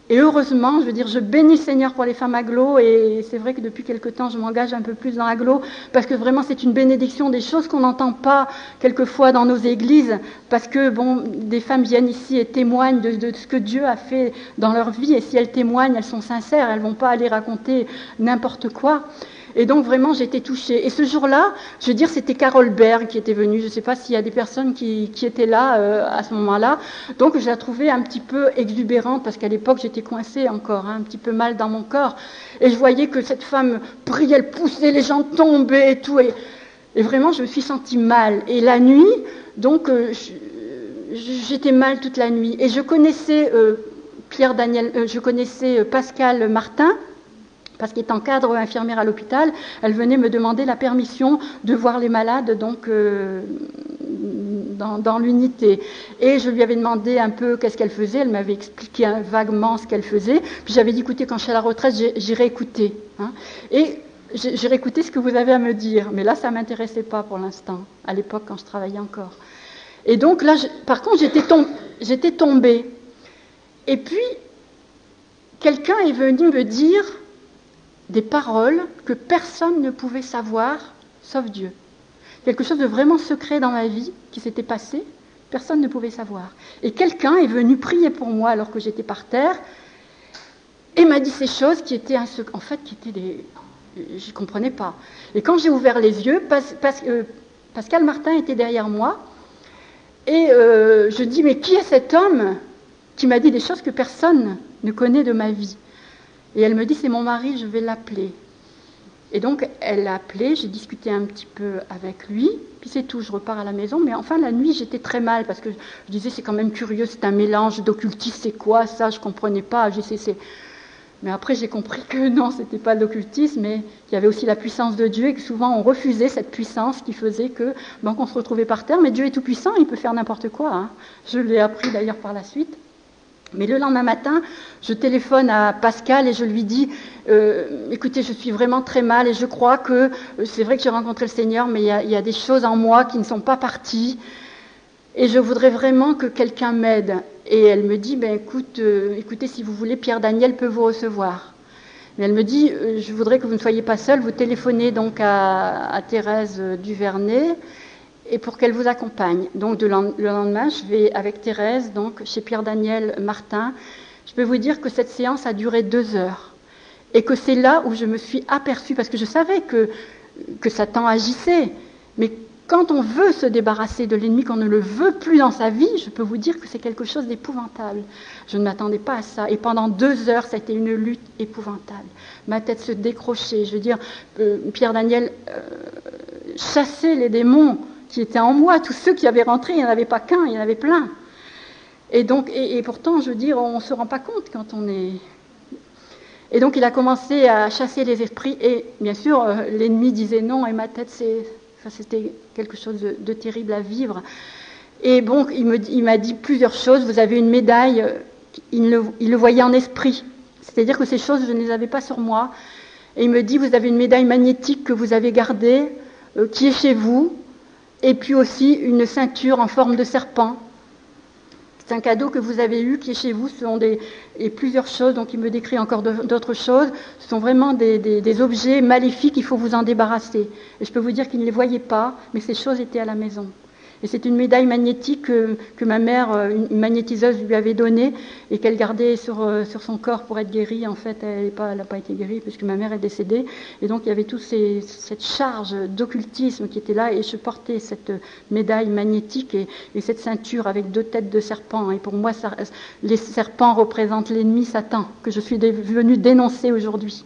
Et heureusement, je veux dire, je bénis le Seigneur pour les femmes Aglo, et c'est vrai que depuis quelque temps, je m'engage un peu plus dans Aglo, parce que vraiment, c'est une bénédiction, des choses qu'on n'entend pas quelquefois dans nos églises, parce que, bon, des femmes viennent ici et témoignent de ce que Dieu a fait dans leur vie, et si elles témoignent, elles sont sincères, elles ne vont pas aller raconter n'importe quoi. Et donc, vraiment, j'ai été touchée. Et ce jour-là, je veux dire, c'était Carole Berg qui était venue. Je ne sais pas s'il y a des personnes qui étaient là à ce moment-là. Donc, je la trouvais un petit peu exubérante, parce qu'à l'époque, j'étais coincée encore, hein, un petit peu mal dans mon corps. Et je voyais que cette femme priait, elle poussait, les gens tombaient et tout. Et vraiment, je me suis sentie mal. Et la nuit, donc, j'étais mal toute la nuit. Et je connaissais je connaissais Pascal Martin, parce qu'étant cadre infirmière à l'hôpital, elle venait me demander la permission de voir les malades donc dans l'unité. Et je lui avais demandé un peu qu'est-ce qu'elle faisait. Elle m'avait expliqué vaguement ce qu'elle faisait. Puis j'avais dit, écoutez, quand je suis à la retraite, j'irai écouter. Hein. Et j'irai écouter ce que vous avez à me dire. Mais là, ça ne m'intéressait pas pour l'instant, à l'époque quand je travaillais encore. Et donc là, par contre, j'étais tombée. Et puis, quelqu'un est venu me dire des paroles que personne ne pouvait savoir, sauf Dieu. Quelque chose de vraiment secret dans ma vie qui s'était passé, personne ne pouvait savoir. Et quelqu'un est venu prier pour moi alors que j'étais par terre et m'a dit ces choses qui étaient en fait qui étaient des... Je ne comprenais pas. Et quand j'ai ouvert les yeux, Pascal Martin était derrière moi et je dis, mais qui est cet homme qui m'a dit des choses que personne ne connaît de ma vie? Et elle me dit, c'est mon mari, je vais l'appeler. Et donc, elle l'a appelé, j'ai discuté un petit peu avec lui, puis c'est tout, je repars à la maison. Mais enfin, la nuit, j'étais très mal, parce que je disais, c'est quand même curieux, c'est un mélange d'occultisme, c'est quoi ça? Je ne comprenais pas. Mais après, j'ai compris que non, ce n'était pas l'occultisme, mais qu'il y avait aussi la puissance de Dieu, et que souvent, on refusait cette puissance qui faisait qu'on se retrouvait par terre. Mais Dieu est tout puissant, il peut faire n'importe quoi. Hein. Je l'ai appris d'ailleurs par la suite. Mais le lendemain matin, je téléphone à Pascal et je lui dis, écoutez, je suis vraiment très mal et je crois que c'est vrai que j'ai rencontré le Seigneur, mais il y a des choses en moi qui ne sont pas parties et je voudrais vraiment que quelqu'un m'aide. Et elle me dit, écoutez, si vous voulez, Pierre Daniel peut vous recevoir. Mais elle me dit, je voudrais que vous ne soyez pas seule, vous téléphonez donc à Thérèse Duvernay et pour qu'elle vous accompagne. Donc le lendemain, je vais avec Thérèse, donc chez Pierre-Daniel Martin. Je peux vous dire que cette séance a duré 2 heures et que c'est là où je me suis aperçue, parce que je savais que Satan agissait, mais quand on veut se débarrasser de l'ennemi, qu'on ne le veut plus dans sa vie, je peux vous dire que c'est quelque chose d'épouvantable. Je ne m'attendais pas à ça. Et pendant 2 heures, ça a été une lutte épouvantable. Ma tête se décrochait. Je veux dire, Pierre-Daniel chassait les démons qui étaient en moi. Tous ceux qui avaient rentré, il n'y en avait pas qu'un, il y en avait plein. Et donc, et pourtant, je veux dire, on ne se rend pas compte quand on est... Et donc, il a commencé à chasser les esprits. Et bien sûr, l'ennemi disait non, et ma tête, c'était quelque chose de terrible à vivre. Et bon, il m'a dit plusieurs choses. Vous avez une médaille, il le voyait en esprit. C'est-à-dire que ces choses, je ne les avais pas sur moi. Et il me dit, vous avez une médaille magnétique que vous avez gardée, qui est chez vous, et puis aussi une ceinture en forme de serpent. C'est un cadeau que vous avez eu, qui est chez vous. Ce sont et plusieurs choses, donc il me décrit encore d'autres choses. Ce sont vraiment des objets maléfiques, il faut vous en débarrasser. Et je peux vous dire qu'il ne les voyait pas, mais ces choses étaient à la maison. Et c'est une médaille magnétique que ma mère, une magnétiseuse, lui avait donnée et qu'elle gardait sur son corps pour être guérie. En fait, elle n'a pas été guérie puisque ma mère est décédée. Et donc, il y avait toute cette charge d'occultisme qui était là. Et je portais cette médaille magnétique et cette ceinture avec 2 têtes de serpent. Et pour moi, les serpents représentent l'ennemi Satan, que je suis venue dénoncer aujourd'hui.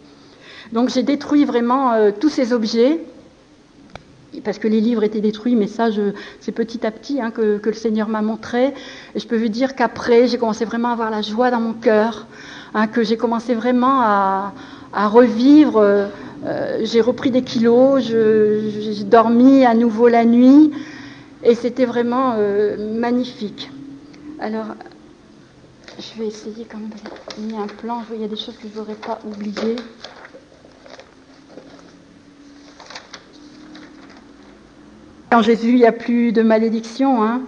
Donc, j'ai détruit vraiment tous ces objets, parce que les livres étaient détruits, mais ça, c'est petit à petit que le Seigneur m'a montré. Et je peux vous dire qu'après, j'ai commencé vraiment à avoir la joie dans mon cœur, que j'ai commencé vraiment à revivre. J'ai repris des kilos, j'ai dormi à nouveau la nuit, et c'était vraiment magnifique. Alors, je vais essayer quand même de mettre un plan. Il y a des choses que je n'aurais pas oubliées. En Jésus, il n'y a plus de malédiction.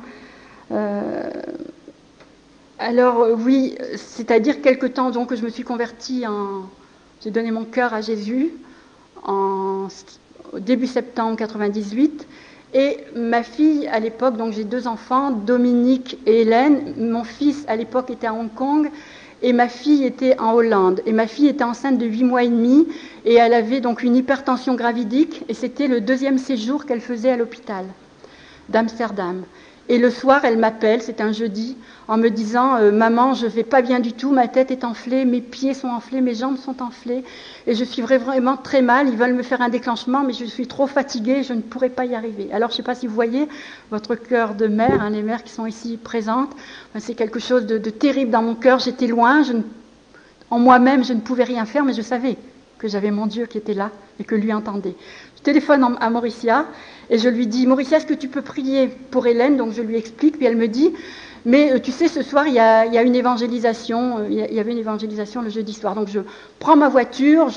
Alors oui, c'est-à-dire quelque temps donc que je me suis convertie, j'ai donné mon cœur à Jésus au début septembre 98. Et ma fille, à l'époque, donc j'ai 2 enfants, Dominique et Hélène. Mon fils, à l'époque, était à Hong Kong. Et ma fille était en Hollande. Et ma fille était enceinte de 8 mois et demi. Et elle avait donc une hypertension gravidique. Et c'était le 2e séjour qu'elle faisait à l'hôpital d'Amsterdam. Et le soir, elle m'appelle, c'est un jeudi, en me disant « Maman, je ne vais pas bien du tout, ma tête est enflée, mes pieds sont enflés, mes jambes sont enflées. Et je suis vraiment très mal, ils veulent me faire un déclenchement, mais je suis trop fatiguée, je ne pourrai pas y arriver. » Alors, je ne sais pas si vous voyez votre cœur de mère, les mères qui sont ici présentes. C'est quelque chose de terrible dans mon cœur. J'étais loin, en moi-même, je ne pouvais rien faire, mais je savais que j'avais mon Dieu qui était là et que lui entendait. Je téléphone à Mauricia et je lui dis « Mauricia, est-ce que tu peux prier pour Hélène ?» Donc je lui explique, puis elle me dit « Mais tu sais, ce soir, il y a une évangélisation, il y avait une évangélisation le jeudi soir. » Donc je prends ma voiture,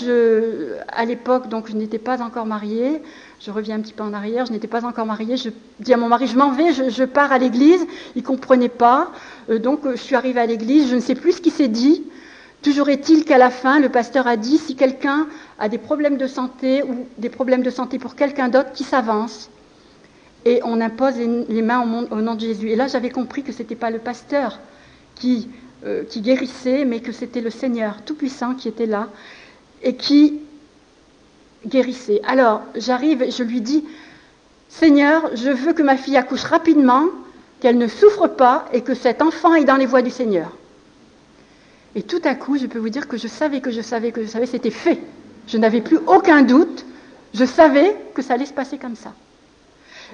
à l'époque, donc je n'étais pas encore mariée, je reviens un petit peu en arrière, je n'étais pas encore mariée, je dis à mon mari « Je m'en vais, je pars à l'église. » Il ne comprenait pas, donc je suis arrivée à l'église, je ne sais plus ce qui s'est dit. Toujours est-il qu'à la fin, le pasteur a dit, si quelqu'un a des problèmes de santé ou des problèmes de santé pour quelqu'un d'autre, qui s'avance. Et on impose les mains au nom de Jésus. Et là, j'avais compris que ce n'était pas le pasteur qui guérissait, mais que c'était le Seigneur Tout-Puissant qui était là et qui guérissait. Alors, j'arrive et je lui dis, Seigneur, je veux que ma fille accouche rapidement, qu'elle ne souffre pas et que cet enfant est dans les voies du Seigneur. Et tout à coup, je peux vous dire que je savais, c'était fait. Je n'avais plus aucun doute. Je savais que ça allait se passer comme ça.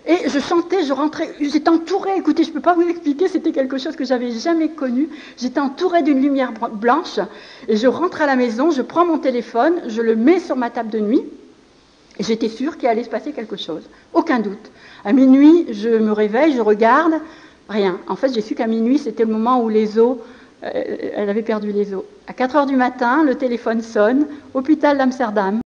Et je chantais, je rentrais, j'étais entourée, écoutez, je ne peux pas vous expliquer, c'était quelque chose que j'avais jamais connu. J'étais entourée d'une lumière blanche, et je rentre à la maison, je prends mon téléphone, je le mets sur ma table de nuit, et j'étais sûre qu'il allait se passer quelque chose. Aucun doute. À minuit, je me réveille, je regarde, rien. En fait, j'ai su qu'à minuit, c'était le moment où les os... elle avait perdu les os. À 4 heures du matin, le téléphone sonne, hôpital d'Amsterdam.